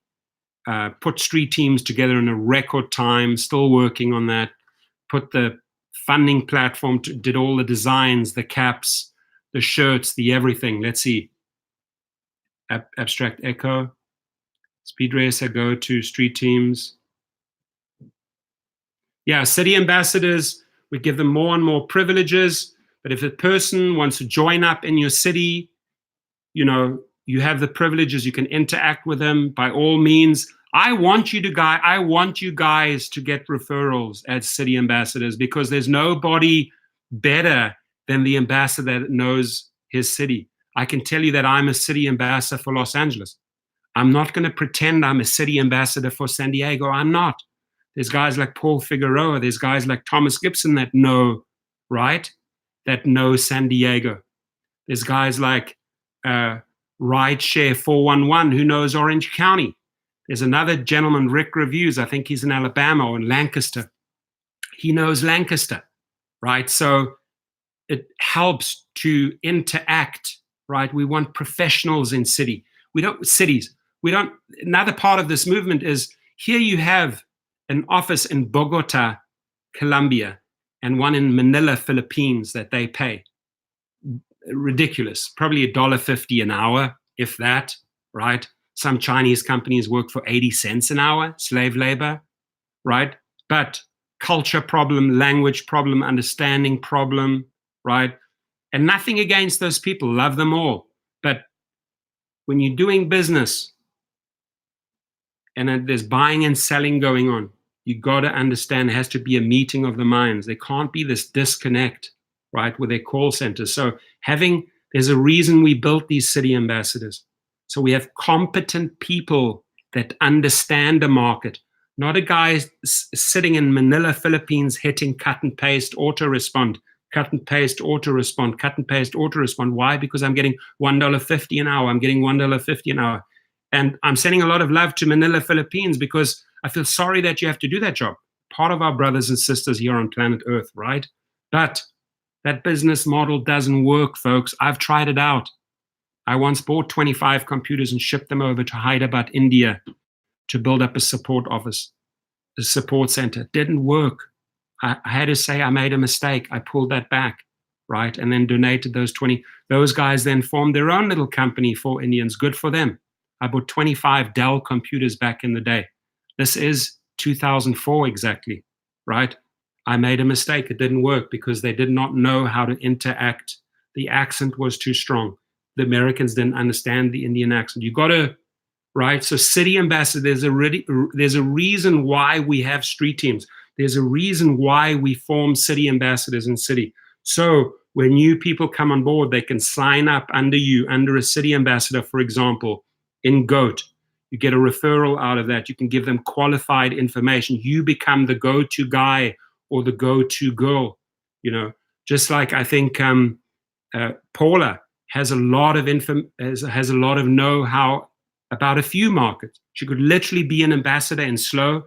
put Street Teams together in a record time, still working on that. Put the funding platform, did all the designs, the caps, the shirts, the everything. Let's see. Abstract Echo. Speed Racer, go to Street Teams. Yeah, city ambassadors, we give them more and more privileges. But if a person wants to join up in your city, you know, you have the privileges, you can interact with them by all means. I want you guys to get referrals as city ambassadors, because there's nobody better than the ambassador that knows his city. I can tell you that I'm a city ambassador for Los Angeles. I'm not going to pretend I'm a city ambassador for San Diego. I'm not. There's guys like Paul Figueroa. There's guys like Thomas Gibson that know, right? That know San Diego. There's guys like Rideshare 411 who knows Orange County. There's another gentleman, Rick Reviews. I think he's in Alabama or in Lancaster. He knows Lancaster, right? So it helps to interact, right? We want professionals in cities. Another part of this movement is here you have an office in Bogota, Colombia, and one in Manila, Philippines that they pay. Ridiculous, probably $1.50 an hour, if that, right? Some Chinese companies work for 80 cents an hour, slave labor, right? But culture problem, language problem, understanding problem, right? And nothing against those people, love them all. But when you're doing business and there's buying and selling going on, you got to understand there has to be a meeting of the minds. There can't be this disconnect, right, with their call centers. So there's a reason we built these city ambassadors. So we have competent people that understand the market, not a guy sitting in Manila, Philippines, hitting cut and paste, auto respond, cut and paste, auto respond, cut and paste, auto respond. Why? Because I'm getting $1.50 an hour. I'm getting $1.50 an hour. And I'm sending a lot of love to Manila, Philippines, because I feel sorry that you have to do that job. Part of our brothers and sisters here on planet Earth, right? But that business model doesn't work, folks. I've tried it out. I once bought 25 computers and shipped them over to Hyderabad, India, to build up a support office, a support center. It didn't work. I had to say I made a mistake. I pulled that back, right? And then donated those 20. Those guys then formed their own little company for Indians. Good for them. I bought 25 Dell computers back in the day. This is 2004 exactly, right? I made a mistake. It didn't work because they did not know how to interact. The accent was too strong. The Americans didn't understand the Indian accent. You got to, right? So city ambassador, there's a reason why we have street teams. There's a reason why we form city ambassadors in city. So when new people come on board, they can sign up under a city ambassador, for example, in G.O.A.T. You get a referral out of that. You can give them qualified information. You become the go-to guy or the go-to girl, just like I think Paula has a lot of has a lot of know-how about a few markets. She could literally be an ambassador in San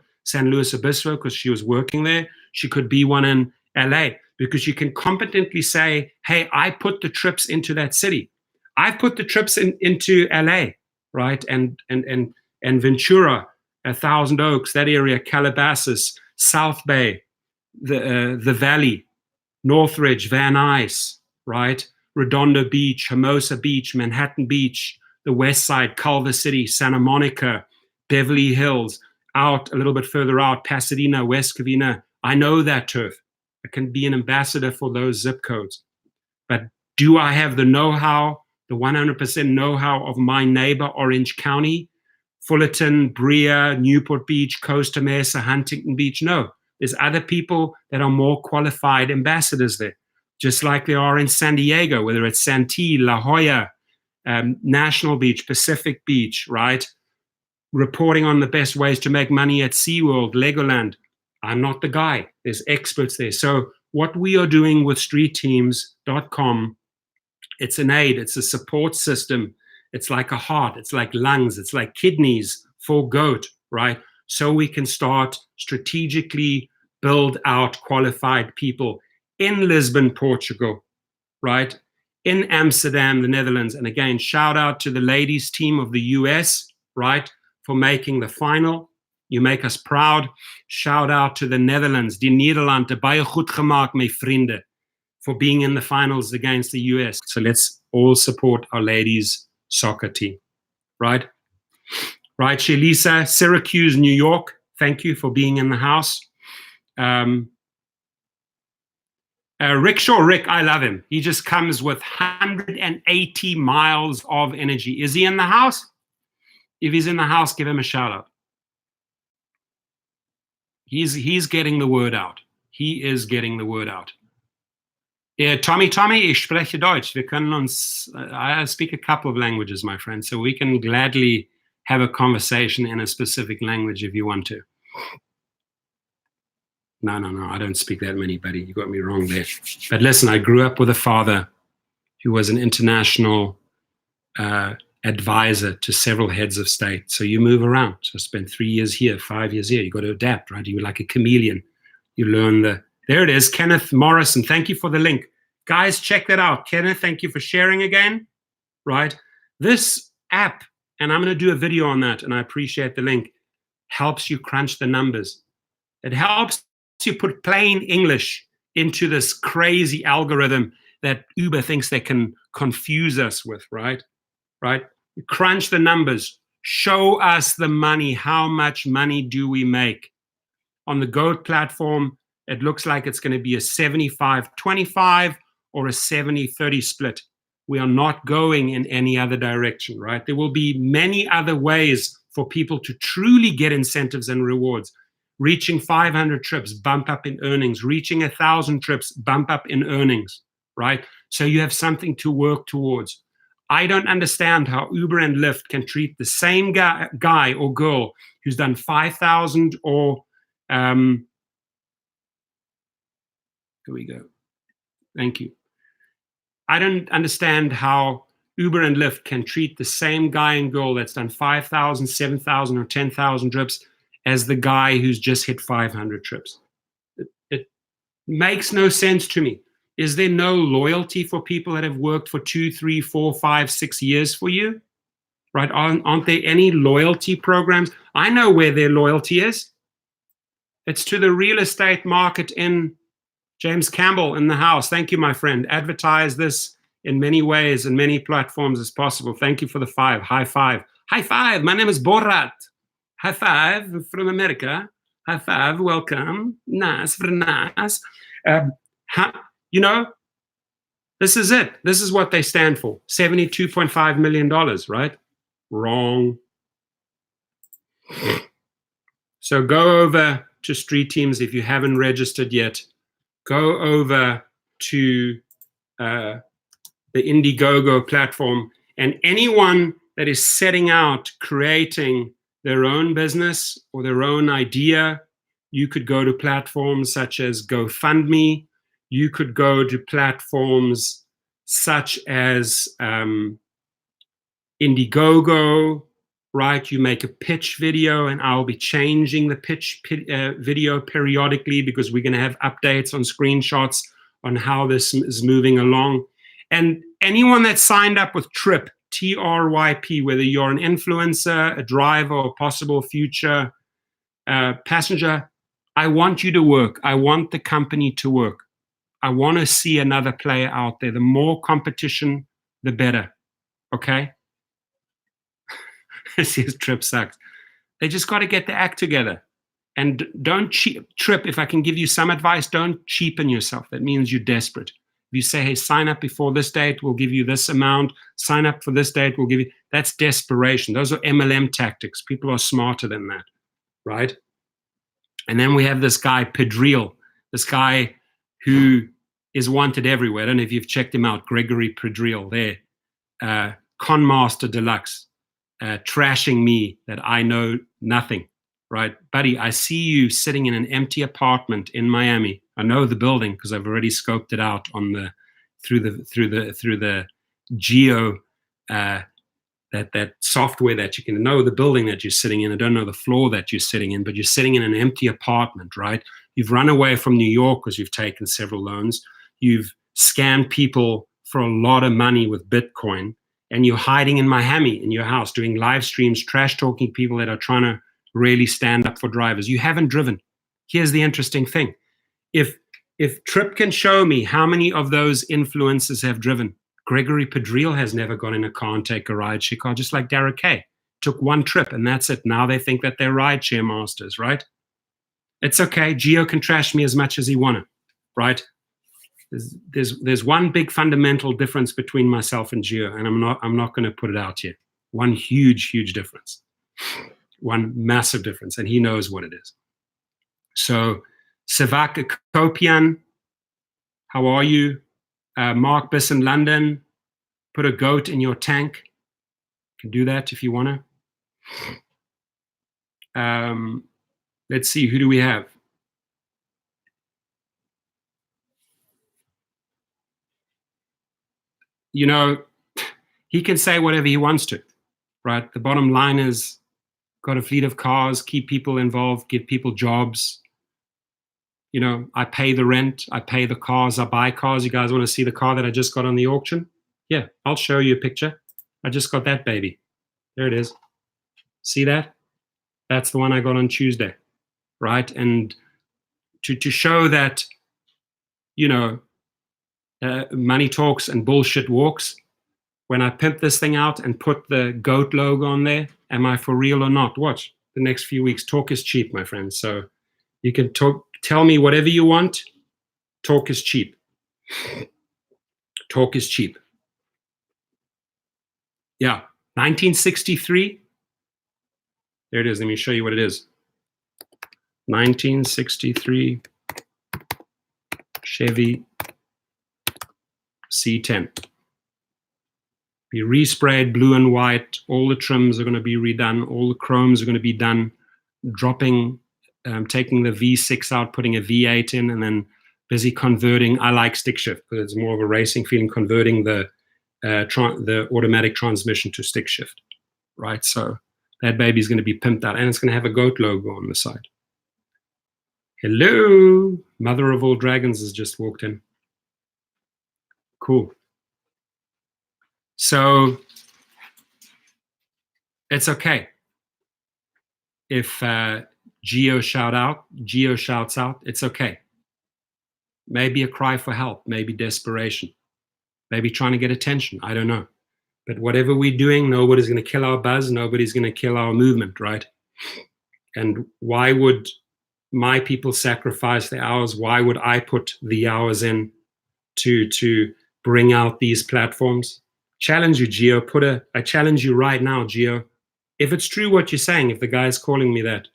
Luis Obispo because she was working there. She could be one in LA because you can competently say, hey, I put the trips into that city. I've put the trips into LA, right? And Ventura, Thousand Oaks, that area, Calabasas, South Bay, the Valley, Northridge, Van Nuys, right? Redondo Beach, Hermosa Beach, Manhattan Beach, the West Side, Culver City, Santa Monica, Beverly Hills, out a little bit further out, Pasadena, West Covina. I know that turf. I can be an ambassador for those zip codes. But do I have the know-how, the 100% know-how of my neighbor, Orange County, Fullerton, Brea, Newport Beach, Costa Mesa, Huntington Beach? No. There's other people that are more qualified ambassadors there, just like they are in San Diego, whether it's Santee, La Jolla, National Beach, Pacific Beach, right? Reporting on the best ways to make money at SeaWorld, Legoland. I'm not the guy. There's experts there. So what we are doing with streetteams.com, it's an aid. It's a support system. It's like a heart. It's like lungs. It's like kidneys for G.O.A.T, right? So we can start strategically build out qualified people in Lisbon, Portugal, right? In Amsterdam, the Netherlands. And again, shout out to the ladies team of the US, right, for making the final. You make us proud. Shout out to the Netherlands, die Nederlande, baie goed gemaakt, my vrienden, for being in the finals against the US. So let's all support our ladies soccer team, right? Right, Shelisa, Syracuse, New York. Thank you for being in the house. Rickshaw Rick, I love him. He just comes with 180 miles of energy. Is he in the house? If he's in the house, give him a shout out. He's getting the word out. He is getting the word out. Tommy, ich spreche Deutsch. Wir können uns, I speak a couple of languages, my friend, so we can gladly have a conversation in a specific language if you want to. No, I don't speak that many, buddy. You got me wrong there. But listen, I grew up with a father who was an international advisor to several heads of state. So you move around. So I spent 3 years here, 5 years here. You got to adapt, right? You're like a chameleon. You learn there it is, Kenneth Morrison. Thank you for the link. Guys, check that out. Kenneth, thank you for sharing again, right? This app, and I'm going to do a video on that, and I appreciate the link, helps you crunch the numbers. It helps you put plain English into this crazy algorithm that Uber thinks they can confuse us with, right? Right? Crunch the numbers. Show us the money. How much money do we make? On the G.O.A.T platform, it looks like it's going to be a 75-25 or a 70-30 split. We are not going in any other direction, right? There will be many other ways for people to truly get incentives and rewards. Reaching 500 trips, bump up in earnings. Reaching 1,000 trips, bump up in earnings, right? So you have something to work towards. I don't understand how Uber and Lyft can treat the same guy or girl who's done 5,000 or here we go. Thank you. I don't understand how Uber and Lyft can treat the same guy and girl that's done 5,000, 7,000, or 10,000 trips as the guy who's just hit 500 trips. It makes no sense to me. Is there no loyalty for people that have worked for 2, 3, 4, 5, 6 years for you? Right? Aren't there any loyalty programs? I know where their loyalty is. It's to the real estate market in James Campbell in the house. Thank you, my friend. Advertise this in many ways and many platforms as possible. Thank you for the 5. High five. High five. My name is Borat. High five from America. High five. Welcome. Nice. Very nice. You know, this is it. This is what they stand for. $72.5 million, right? Wrong. So go over to Street Teams if you haven't registered yet. Go over to the Indiegogo platform, and anyone that is setting out creating their own business or their own idea, you could go to platforms such as GoFundMe. You could go to platforms such as Indiegogo, right? You make a pitch video, and I'll be changing the pitch video periodically because we're going to have updates on screenshots on how this is moving along. And anyone that signed up with Trip, TRYP, whether you're an influencer, a driver, or possible future passenger, I want you to work. I want the company to work. I want to see another player out there. The more competition, the better. Okay? This Trip sucks. They just got to get the act together. And don't Trip, if I can give you some advice, don't cheapen yourself. That means you're desperate. If you say, hey, sign up before this date, we'll give you this amount. Sign up for this date, we'll give you... That's desperation. Those are MLM tactics. People are smarter than that, right? And then we have this guy, Pedril, this guy who is wanted everywhere. I don't know if you've checked him out, Gregory Pedril there. Con Master Deluxe, trashing me that I know nothing, right? Buddy, I see you sitting in an empty apartment in Miami. I know the building because I've already scoped it out on the through the Geo that software that you can know the building that you're sitting in. I don't know the floor that you're sitting in, but you're sitting in an empty apartment, right? You've run away from New York because you've taken several loans. You've scammed people for a lot of money with Bitcoin, and you're hiding in Miami in your house doing live streams, trash talking people that are trying to really stand up for drivers. You haven't driven. Here's the interesting thing. If Trip can show me how many of those influencers have driven, Gregory Pedril has never gone in a car and take a rideshare car, just like Derek Kay. Took one trip and that's it. Now they think that they're rideshare masters, right? It's okay. Geo can trash me as much as he wanna, right? There's one big fundamental difference between myself and Geo, and I'm not going to put it out yet. One huge difference, one massive difference, and he knows what it is. So, Savak Kopian, how are you? Mark Biss in London, put a goat in your tank. You can do that if you want to. Let's see, who do we have? You know, he can say whatever he wants to, right? The bottom line is, got a fleet of cars, keep people involved, give people jobs. You know, I pay the rent, I pay the cars, I buy cars. You guys want to see the car that I just got on the auction? Yeah, I'll show you a picture. I just got that baby. There it is. See that? That's the one I got on Tuesday, right? And to show that, you know, money talks and bullshit walks, when I pimp this thing out and put the GOAT logo on there, am I for real or not? Watch the next few weeks. Talk is cheap, my friends. So you can tell me whatever you want. Talk is cheap. Talk is cheap. Yeah, 1963. There it is. Let me show you what it is. 1963 Chevy C10. Be resprayed blue and white. All the trims are going to be redone. All the chromes are going to be done. Dropping, taking the V6 out, putting a V8 in, and then busy converting. I like stick shift because it's more of a racing feeling, converting the automatic transmission to stick shift, right? So that baby's going to be pimped out, and it's going to have a GOAT logo on the side. Hello, mother of all dragons has just walked in. Cool. So it's okay if Geo shouts out. It's okay. Maybe a cry for help, maybe desperation, maybe trying to get attention. I don't know. But whatever we're doing, nobody's going to kill our buzz. Nobody's going to kill our movement, right? And why would my people sacrifice their hours? Why would I put the hours in to bring out these platforms? Challenge you, Geo. I challenge you right now, Geo. If it's true what you're saying, if the guy's calling me that,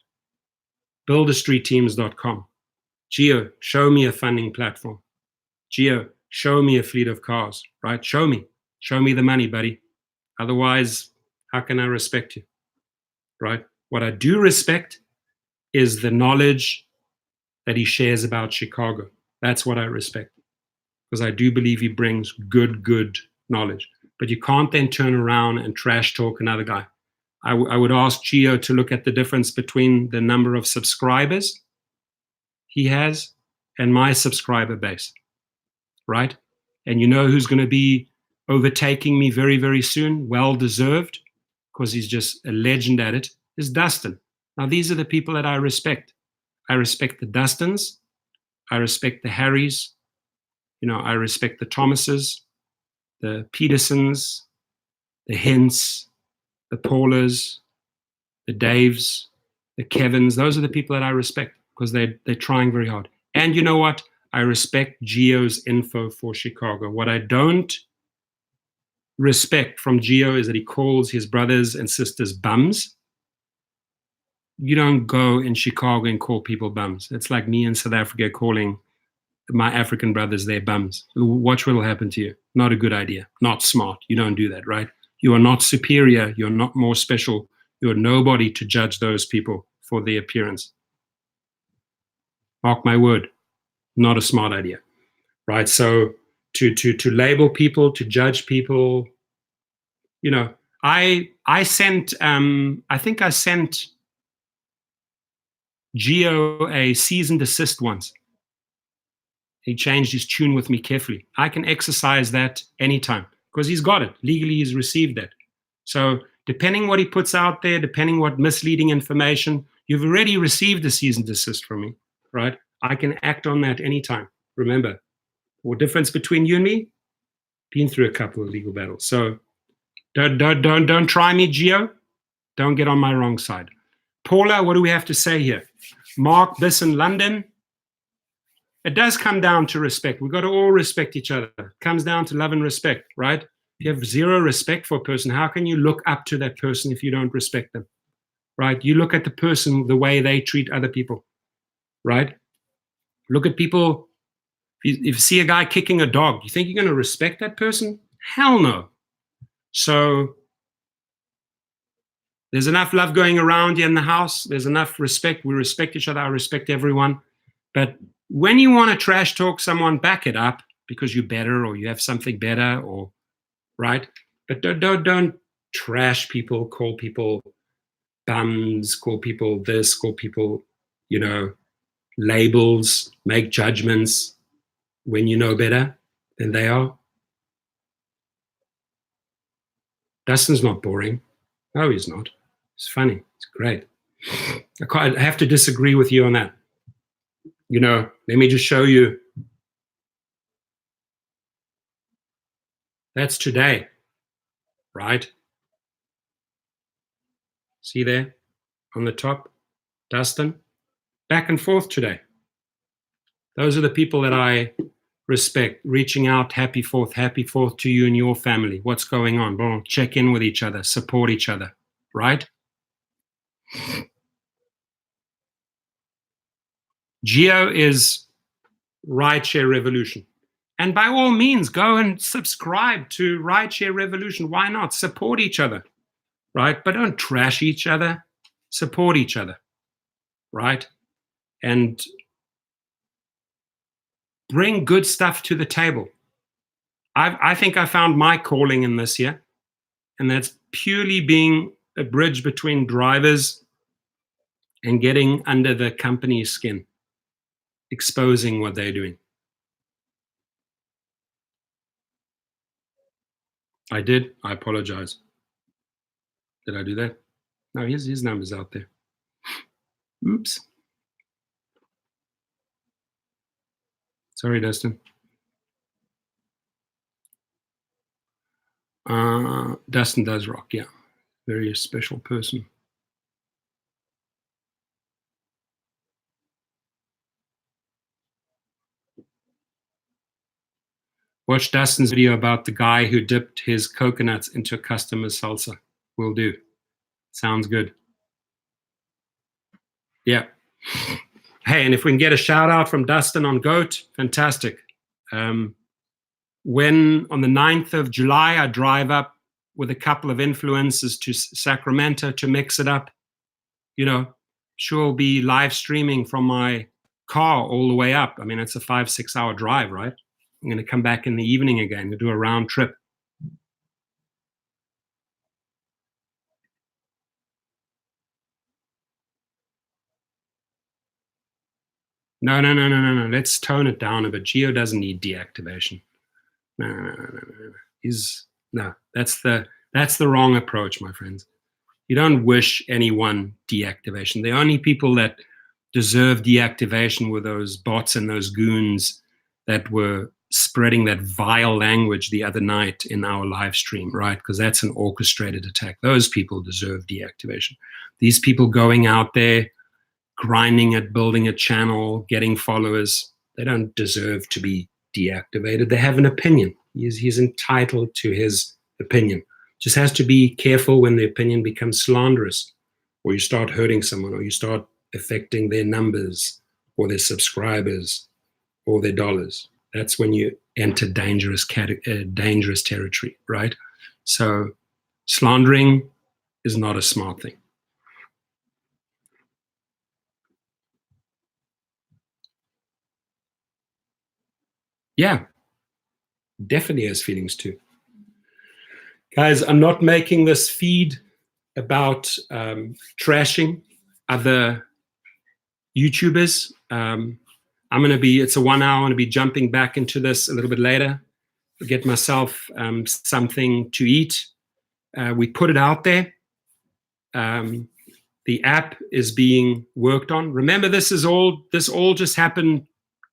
builderstreetteams.com. Geo, show me a funding platform. Geo, show me a fleet of cars, right? Show me the money, buddy. Otherwise, how can I respect you, right? What I do respect is the knowledge that he shares about Chicago. That's what I respect, because I do believe he brings good knowledge. But you can't then turn around and trash talk another guy. I would ask Gio to look at the difference between the number of subscribers he has and my subscriber base, right? And you know who's going to be overtaking me very, very soon? Well-deserved, because he's just a legend at it, is Dustin. Now, these are the people that I respect. I respect the Dustins. I respect the Harrys. You know, I respect the Thomases, the Petersons, the Hints, the Paulas, the Daves, the Kevins. Those are the people that I respect because they're trying very hard. And you know what? I respect Gio's info for Chicago. What I don't respect from Gio is that he calls his brothers and sisters bums. You don't go in Chicago and call people bums. It's like me in South Africa calling my African brothers their bums. Watch what will happen to you. Not a good idea. Not smart. You don't do that, right? You are not superior. You're not more special. You're nobody to judge those people for their appearance. Mark my word. Not a smart idea, right? So to label people, to judge people, you know, I sent I think I sent Gio a cease and desist once. He changed his tune with me carefully. I can exercise that anytime because he's got it. Legally, he's received that. So depending what he puts out there, depending what misleading information, you've already received a cease and desist from me, right? I can act on that anytime. Remember, the difference between you and me, been through a couple of legal battles. So don't try me, Gio. Don't get on my wrong side. Paula, what do we have to say here? Mark, this in London. It does come down to respect. We've got to all respect each other. It comes down to love and respect, right? If you have zero respect for a person, how can you look up to that person if you don't respect them, right? You look at the person the way they treat other people, right? Look at people. If you see a guy kicking a dog, you think you're going to respect that person? Hell no. So there's enough love going around here in the house. There's enough respect. We respect each other. I respect everyone. But when you want to trash talk someone, back it up because you're better or you have something better, or right? But don't trash people, call people bums, call people this, call people, you know, labels, make judgments when you know better than they are. Dustin's not boring. No, he's not. It's funny. It's great. I have to disagree with you on that. Let me just show you. That's today, right? See there on the top, Dustin? Back and forth today. Those are the people that I respect, reaching out, happy fourth to you and your family. What's going on? Well, check in with each other, support each other, right? Geo is Rideshare Revolution. And by all means, go and subscribe to Rideshare Revolution. Why not? Support each other, right? But don't trash each other. Support each other, right? And bring good stuff to the table. I think I found my calling in this year, and that's purely being a bridge between drivers and getting under the company's skin, exposing what they're doing. I did. I apologize. Did I do that? No, his number's out there. Oops. Sorry, Dustin. Dustin does rock, yeah. Very special person. Watch Dustin's video about the guy who dipped his coconuts into a customer's salsa. Will do. Sounds good. Yeah. Hey, and if we can get a shout out from Dustin on G.O.A.T, fantastic. When on the 9th of July, I drive up with a couple of influencers to Sacramento to mix it up, sure, I'll be live streaming from my car all the way up. I mean, it's a 5-6 hour drive, right? I'm going to come back in the evening again to do a round trip. No. Let's tone it down a bit. Geo doesn't need deactivation. No. That's the wrong approach, my friends. You don't wish anyone deactivation. The only people that deserve deactivation were those bots and those goons that were spreading that vile language the other night in our live stream, right? Because that's an orchestrated attack. Those people deserve deactivation. These people going out there, grinding it, building a channel, getting followers, they don't deserve to be deactivated. They have an opinion. He's entitled to his opinion. Just has to be careful when the opinion becomes slanderous, or you start hurting someone, or you start affecting their numbers or their subscribers or their dollars. That's when you enter dangerous territory, right? So slandering is not a smart thing. Yeah, definitely has feelings too. Guys, I'm not making this feed about trashing other YouTubers. It's a 1 hour. I'm going to be jumping back into this a little bit later. Get myself something to eat. We put it out there. The app is being worked on. Remember, this all just happened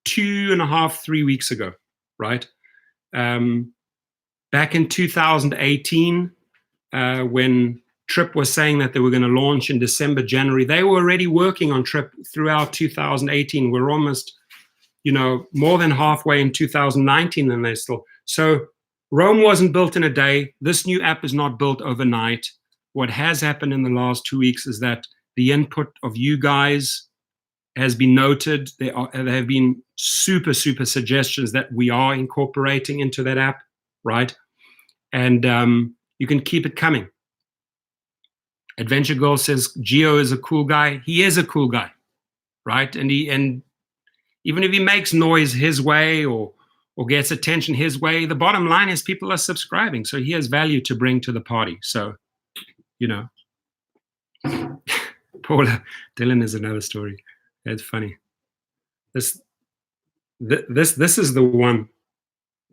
2.5-3 weeks ago, right? Back in 2018, when Trip was saying that they were going to launch in December, January, they were already working on Trip throughout 2018. We're almost, more than halfway in 2019, and they still. So Rome wasn't built in a day. This new app is not built overnight. What has happened in the last 2 weeks is that the input of you guys has been noted. There have been super suggestions that we are incorporating into that app, right? And you can keep it coming. Adventure Girl says Geo is a cool guy. He is a cool guy, right? And even if he makes noise his way or gets attention his way, the bottom line is people are subscribing, so he has value to bring to the party. So, Paula, Dylan is another story. That's funny. This this is the one.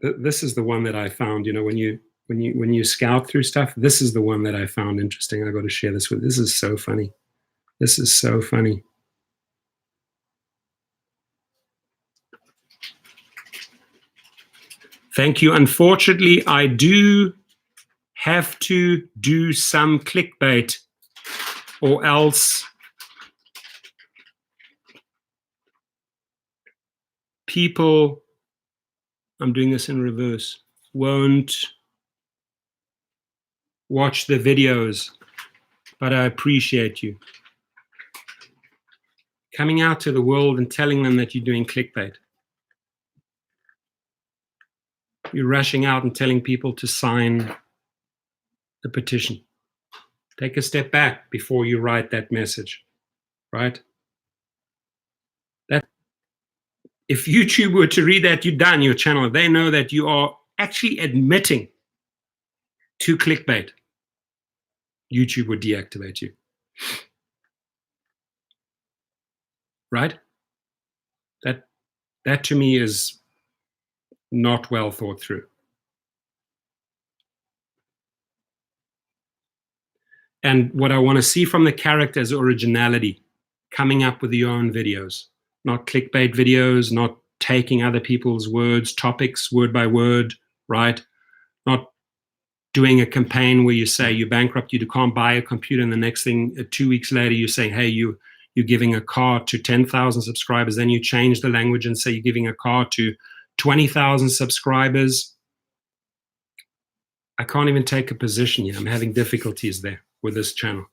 This is the one that I found. You know, when you scout through stuff, this is the one that I found interesting. I got to share this with. This is so funny. This is so funny. Thank you. Unfortunately, I do have to do some clickbait, or else people, I'm doing this in reverse, won't watch the videos, but I appreciate you coming out to the world and telling them that you're doing clickbait. You're rushing out and telling people to sign the petition. Take a step back before you write that message, right? That if YouTube were to read that, you're done your channel. They know that you are actually admitting to clickbait. YouTube would deactivate you. Right? That to me is not well thought through. And what I want to see from the character is originality, coming up with your own videos, not clickbait videos, not taking other people's words, topics, word by word, right? Not doing a campaign where you say you're bankrupt, you can't buy a computer, and the next thing, 2 weeks later, you're saying, hey, you're giving a car to 10,000 subscribers. Then you change the language and say you're giving a car to 20,000 subscribers. I can't even take a position yet. I'm having difficulties there with this channel.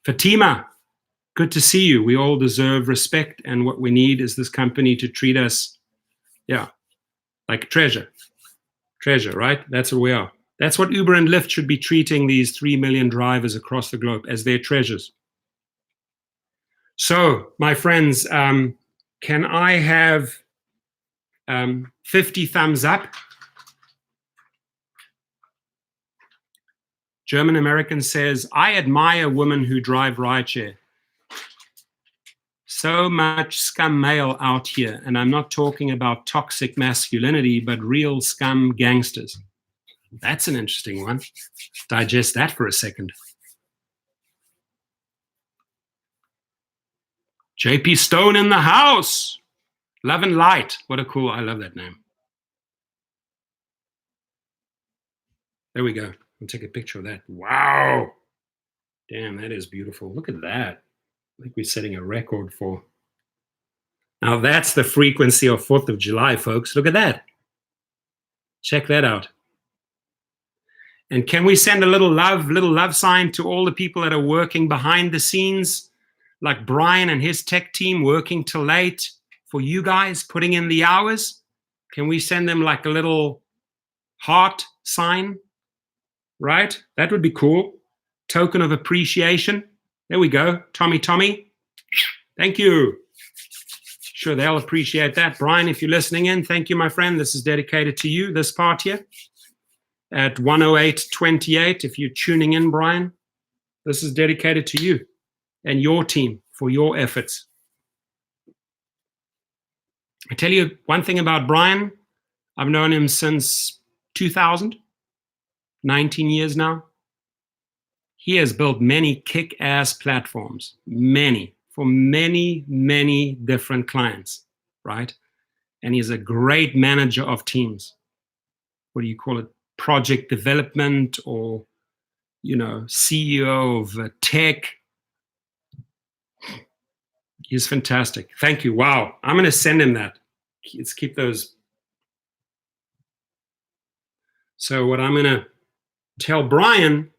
Fatima, good to see you. We all deserve respect, and what we need is this company to treat us, yeah, like treasure. Treasure, right? That's what we are. That's what Uber and Lyft should be treating these 3 million drivers across the globe, as their treasures. So, my friends, can I have 50 thumbs up? German American says, I admire women who drive rideshare. So much scum male out here, and I'm not talking about toxic masculinity, but real scum gangsters. That's an interesting one. Digest that for a second. JP Stone in the house. Love and Light. What a cool, I love that name. There we go. I'll take a picture of that. Wow. Damn, that is beautiful. Look at that. I think we're setting a record for. Now that's the frequency of 4th of July, folks. Look at that. Check that out. And can we send a little love sign to all the people that are working behind the scenes, like Brian and his tech team working till late for you guys, putting in the hours? Can we send them like a little heart sign? Right? That would be cool. Token of appreciation. There we go. Tommy. Thank you. Sure, they'll appreciate that. Brian, if you're listening in, thank you, my friend. This is dedicated to you, this part here. At 108.28, if you're tuning in, Brian, this is dedicated to you and your team for your efforts. I tell you one thing about Brian. I've known him since 2000. 19 years now. He has built many kick-ass platforms, for many different clients, right? And he's a great manager of teams. What do you call it? Project development, or, you know, CEO of tech. He's fantastic. Thank you. Wow. I'm going to send him that. Let's keep those. So what I'm going to tell Brian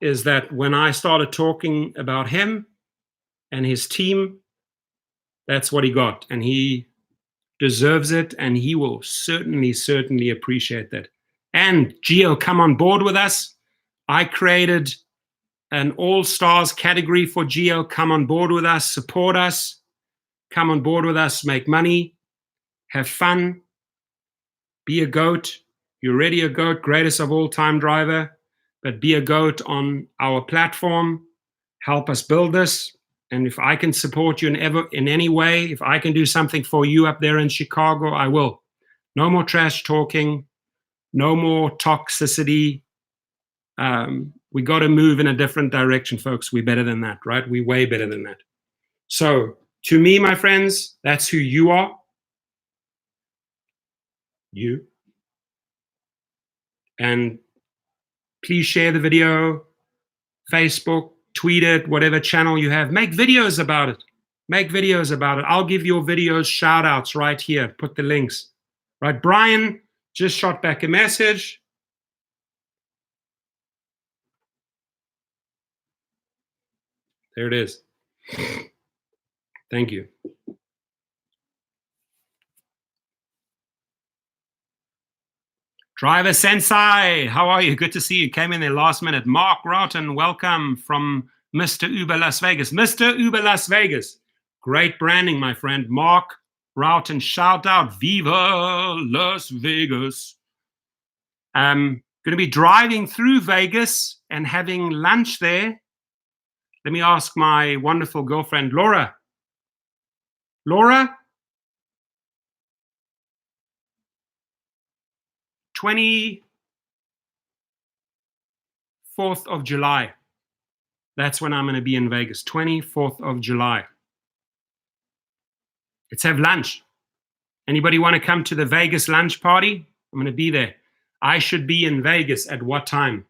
is that when I started talking about him and his team, that's what he got, and he deserves it, and he will certainly appreciate that. And Gio, come on board with us. I created an all-stars category for Gio. Come on board with us, support us, come on board with us, make money, have fun, be a GOAT. You're already a GOAT, greatest of all time driver, but be a GOAT on our platform. Help us build this. And if I can support you in any way, if I can do something for you up there in Chicago, I will. No more trash talking, no more toxicity. We got to move in a different direction, folks. We're better than that, right? We're way better than that. So, to me, my friends, that's who you are. You. And please share the video, Facebook, tweet it, whatever channel you have. Make videos about it. Make videos about it. I'll give your videos shout outs right here. Put the links. Right, Brian just shot back a message. There it is. Thank you. Driver Sensei, how are you? Good to see you. Came in there last minute. Mark Roughton, welcome from Mr. Uber Las Vegas. Mr. Uber Las Vegas. Great branding, my friend. Mark Roughton, shout out. Viva Las Vegas. Going to be driving through Vegas and having lunch there. Let me ask my wonderful girlfriend, Laura. Laura? 24th of July. That's when I'm going to be in Vegas. 24th of July. Let's have lunch. Anybody want to come to the Vegas lunch party? I'm going to be there. I should be in Vegas at what time?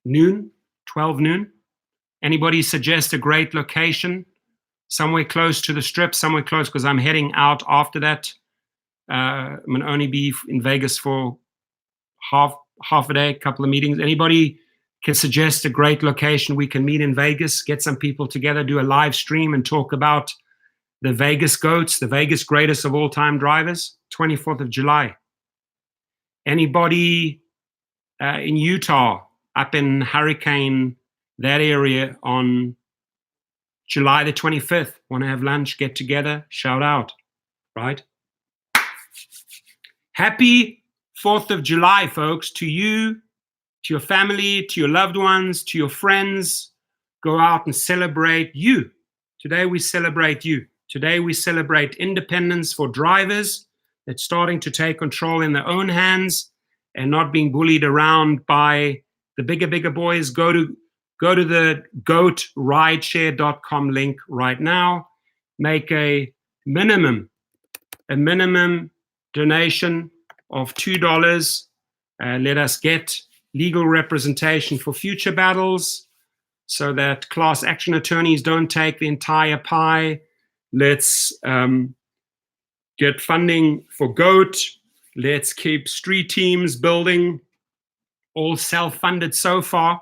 Noon? 12 noon? Anybody suggest a great location? Somewhere close to the strip, somewhere close, because I'm heading out after that. I'm going to only be in Vegas for half a day, a couple of meetings. Anybody can suggest a great location we can meet in Vegas, get some people together, do a live stream and talk about the Vegas GOATs, the Vegas greatest of all time drivers, 24th of July. Anybody in Utah, up in Hurricane, that area on July the 25th, want to have lunch, get together, shout out, right? Happy 4th of July, folks, to you, to your family, to your loved ones, to your friends. Go out and celebrate you. Today we celebrate you. Today we celebrate independence for drivers that's starting to take control in their own hands and not being bullied around by the bigger boys. Go to the GO.AT rideshare.com link right now. Make a minimum donation of $2. Let us get legal representation for future battles so that class action attorneys don't take the entire pie. Let's get funding for GO.AT. Let's keep street teams building, all self-funded so far.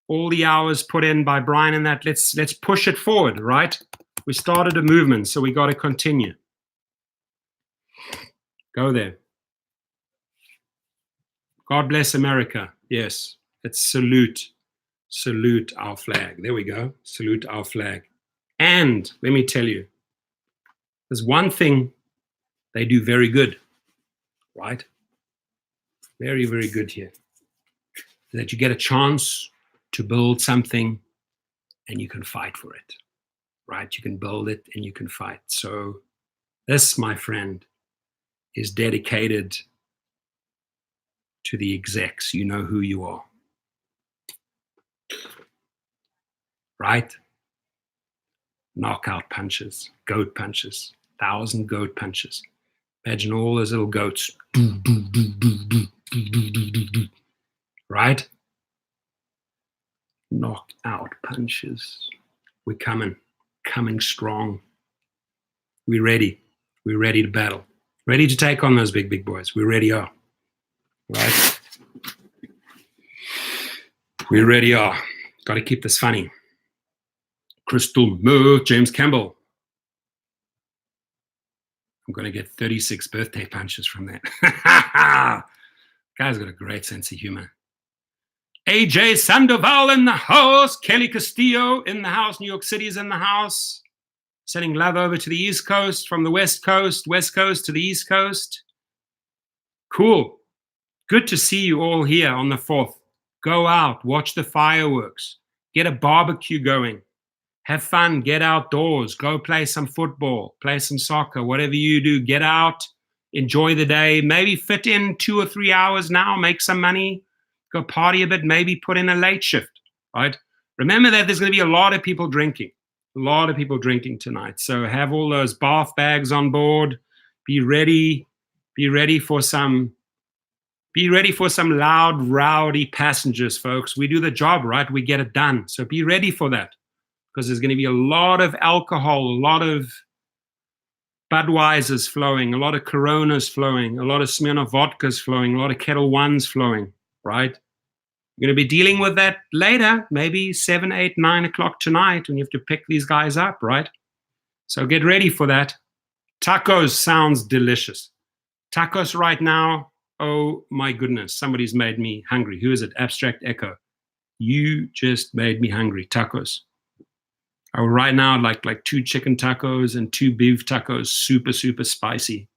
All the hours put in by Brian and that. Let's push it forward, right? We started a movement, so we got to continue. Go there. God bless America. Yes, let's salute our flag. There we go. Salute our flag. And let me tell you, there's one thing they do very good, right? Very, very good here. That you get a chance to build something and you can fight for it, right? You can build it and you can fight. So this, my friend, is dedicated to the execs. You know who you are, right? Knockout punches, goat punches, 1,000 goat punches. Imagine all those little goats, right? Knockout punches. We're coming strong. We're ready. We're ready to battle. Ready to take on those big boys. We ready are. Right? We ready are. Got to keep this funny. Crystal Murph, James Campbell. I'm going to get 36 birthday punches from that. Guy's got a great sense of humor. AJ Sandoval in the house. Kelly Castillo in the house. New York City is in the house. Sending love over to the East Coast from the West Coast to the East Coast. Cool. Good to see you all here on the 4th. Go out, watch the fireworks, get a barbecue going, have fun, get outdoors, go play some football, play some soccer, whatever you do, get out, enjoy the day, maybe fit in 2 or 3 hours now, make some money, go party a bit, maybe put in a late shift, right? Remember that there's going to be a lot of people drinking tonight. So have all those bath bags on board, be ready for some loud, rowdy passengers, folks. We do the job, right? We get it done. So be ready for that, because there's going to be a lot of alcohol, a lot of Budweiser's flowing, a lot of Coronas flowing, a lot of Smirnoff vodkas flowing, a lot of Kettle Ones flowing, right? You're going to be dealing with that later, maybe 7, 8, 9 o'clock tonight when you have to pick these guys up, right? So get ready for that. Tacos sounds delicious. Tacos right now, oh my goodness, somebody's made me hungry. Who is it? Abstract Echo. You just made me hungry. Tacos. I would right now like 2 chicken tacos and 2 beef tacos, super, super spicy.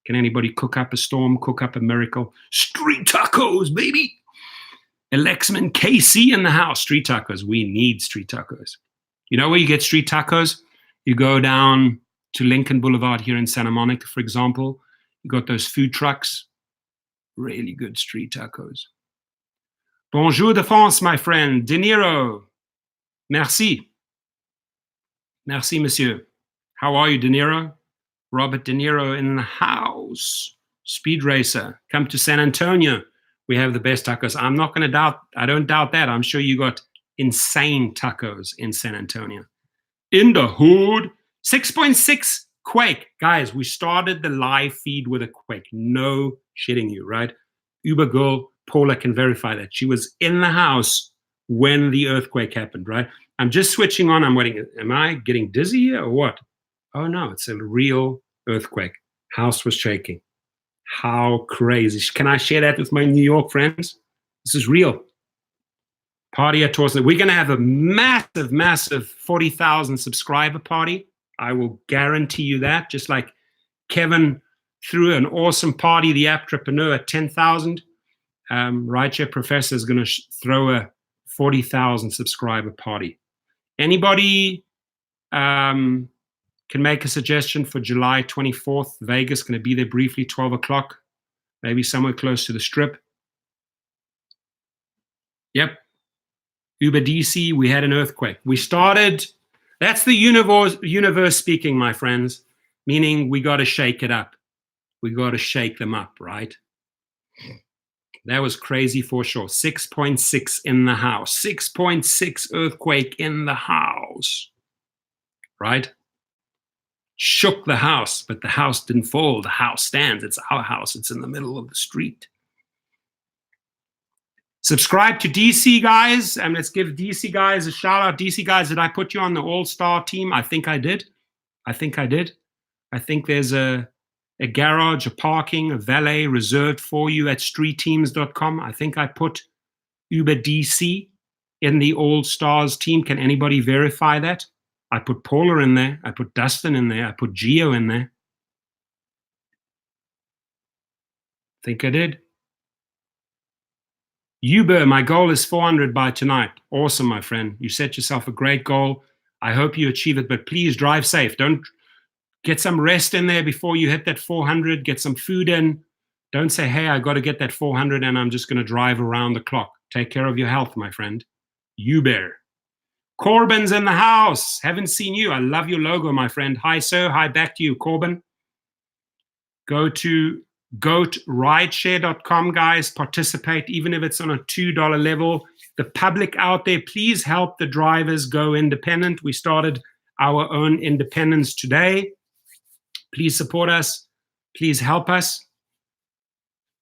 Can anybody cook up a storm, cook up a miracle? Street tacos, baby. Alexman KC in the house. Street tacos. We need street tacos. You know where you get street tacos? You go down to Lincoln Boulevard here in Santa Monica, for example. You got those food trucks. Really good street tacos. Bonjour de France, my friend. De Niro. Merci. Merci, monsieur. How are you, De Niro? Robert De Niro in the house. Speed racer. Come to San Antonio. We have the best tacos. I don't doubt that. I'm sure you got insane tacos in San Antonio. In the hood. 6.6 quake. Guys, we started the live feed with a quake. No shitting you, right? Uber girl Paula can verify that. She was in the house when the earthquake happened, right? I'm just switching on. I'm waiting. Am I getting dizzy here or what? Oh, no, it's a real earthquake. House was shaking. How crazy. Can I share that with my New York friends? This is real. Party at Torsten. We're going to have a massive, massive 40,000 subscriber party. I will guarantee you that. Just like Kevin threw an awesome party, the Apptrepreneur, at 10,000. Rideshare Professor is going to throw a 40,000 subscriber party. Anybody can make a suggestion for July 24th? Vegas, going to be there briefly, 12 o'clock, maybe somewhere close to the Strip. Yep. Uber DC, we had an earthquake. We started, that's the universe speaking, my friends, meaning we got to shake it up. We got to shake them up, right? That was crazy for sure. 6.6 in the house. 6.6 earthquake in the house. Right? Shook the house, but the house didn't fall. The house stands. It's our house. It's in the middle of the street. Subscribe to DC guys, and let's give DC guys a shout out. DC guys, did I put you on the all-star team? I think I did. I think there's a garage, a parking, a valet reserved for you at streetteams.com. I think I put Uber DC in the all-stars team. Can anybody verify that? I put Paula in there. I put Dustin in there. I put Gio in there. Think I did. Uber, my goal is 400 by tonight. Awesome, my friend. You set yourself a great goal. I hope you achieve it, but please drive safe. Don't get some rest in there before you hit that 400. Get some food in. Don't say, hey, I got to get that 400 and I'm just going to drive around the clock. Take care of your health, my friend. Uber. Corbin's in the house. Haven't seen you. I love your logo, my friend. Hi, sir. Hi, back to you, Corbin. Go to GoatRideshare.com, guys. Participate, even if it's on a $2 level. The public out there, please help the drivers go independent. We started our own independence today. Please support us. Please help us.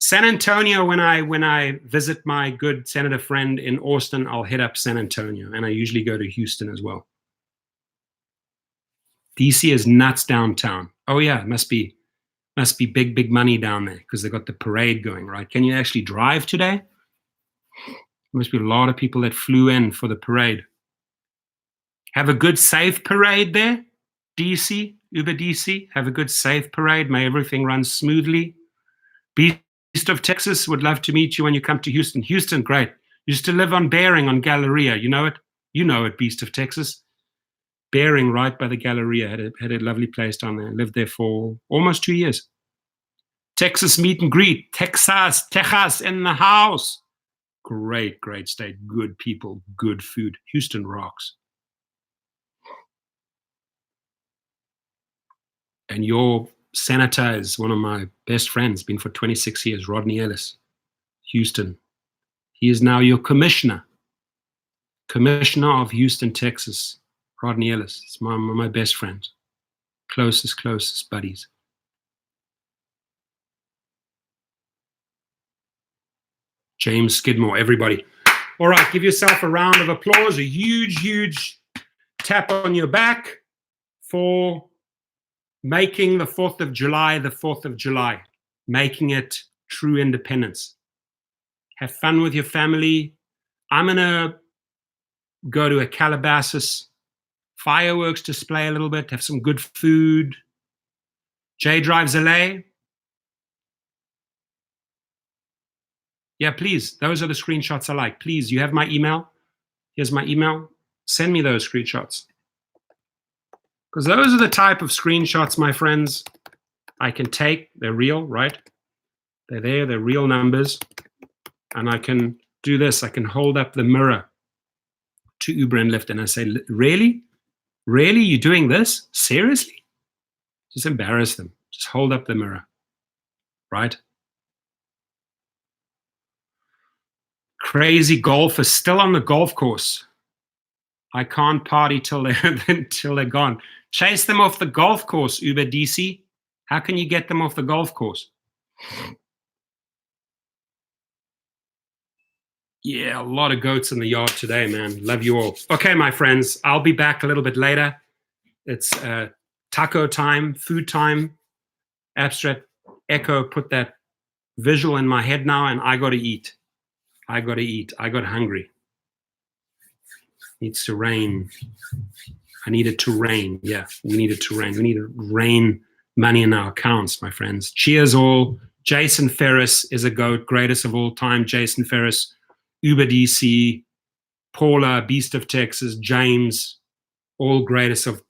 San Antonio, when I visit my good senator friend in Austin, I'll hit up San Antonio, and I usually go to Houston as well. DC is nuts downtown. Oh yeah, it must be big money down there because they got the parade going, right? Can you actually drive today? There must be a lot of people that flew in for the parade. Have a good, safe parade there, DC, Uber DC. Have a good, safe parade. May everything run smoothly. Beast of Texas, would love to meet you when you come to Houston. Houston, great. Used to live on Bering on Galleria. You know it? You know it, Beast of Texas. Bering, right by the Galleria. Had a lovely place down there. Lived there for almost 2 years. Texas meet and greet. Texas in the house. Great, great state. Good people, good food. Houston rocks. And your senator is one of my best friends, been for 26 years, Rodney Ellis, Houston. He is now your commissioner of Houston, Texas, Rodney Ellis. It's my best friend, closest buddies. James Skidmore, everybody. All right, give yourself a round of applause, a huge tap on your back for making the 4th of July the 4th of July, making it true independence. Have fun with your family. I'm going to go to a Calabasas fireworks display a little bit, have some good food. Jay drives LA. Yeah, please. Those are the screenshots I like. Please, you have my email. Here's my email. Send me those screenshots. Because those are the type of screenshots, my friends, I can take. They're real, right? They're there. They're real numbers. And I can do this. I can hold up the mirror to Uber and Lyft and I say, really? Really? You're doing this? Seriously? Just embarrass them. Just hold up the mirror, right? Crazy golfers still on the golf course. I can't party till they're gone. Chase them off the golf course, Uber DC. How can you get them off the golf course? Yeah, a lot of goats in the yard today, man. Love you all. Okay, my friends, I'll be back a little bit later. It's taco time, food time. Abstract Echo put that visual in my head now, and I got to eat. I got hungry. Needs to rain. I need it to rain. Yeah, we need it to rain. We need to rain money in our accounts, my friends. Cheers all. Jason Ferris is a GOAT, greatest of all time. Jason Ferris, Uber DC, Paula, Beast of Texas, James, all greatest of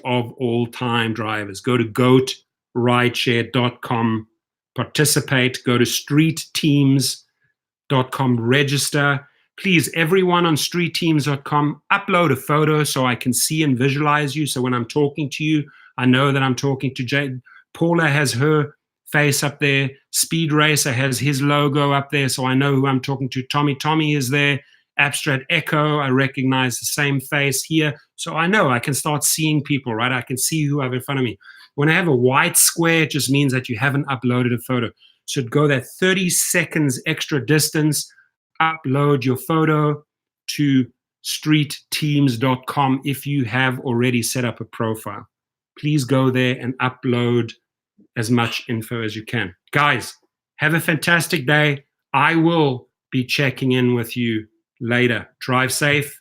all time drivers. Go to GoatRideshare.com, participate. Go to StreetTeams.com, register. Please, everyone on StreetTeams.com, upload a photo so I can see and visualize you. So when I'm talking to you, I know that I'm talking to Jade. Paula has her face up there. Speed Racer has his logo up there, so I know who I'm talking to. Tommy is there. Abstract Echo, I recognize the same face here. So I know I can start seeing people, right? I can see who I have in front of me. When I have a white square, it just means that you haven't uploaded a photo. So go that 30 seconds extra distance, upload your photo to StreetTeams.com if you have already set up a profile. Please go there and upload as much info as you can. Guys, have a fantastic day. I will be checking in with you later. Drive safe.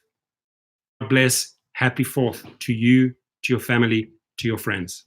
God bless. Happy 4th to you, to your family, to your friends.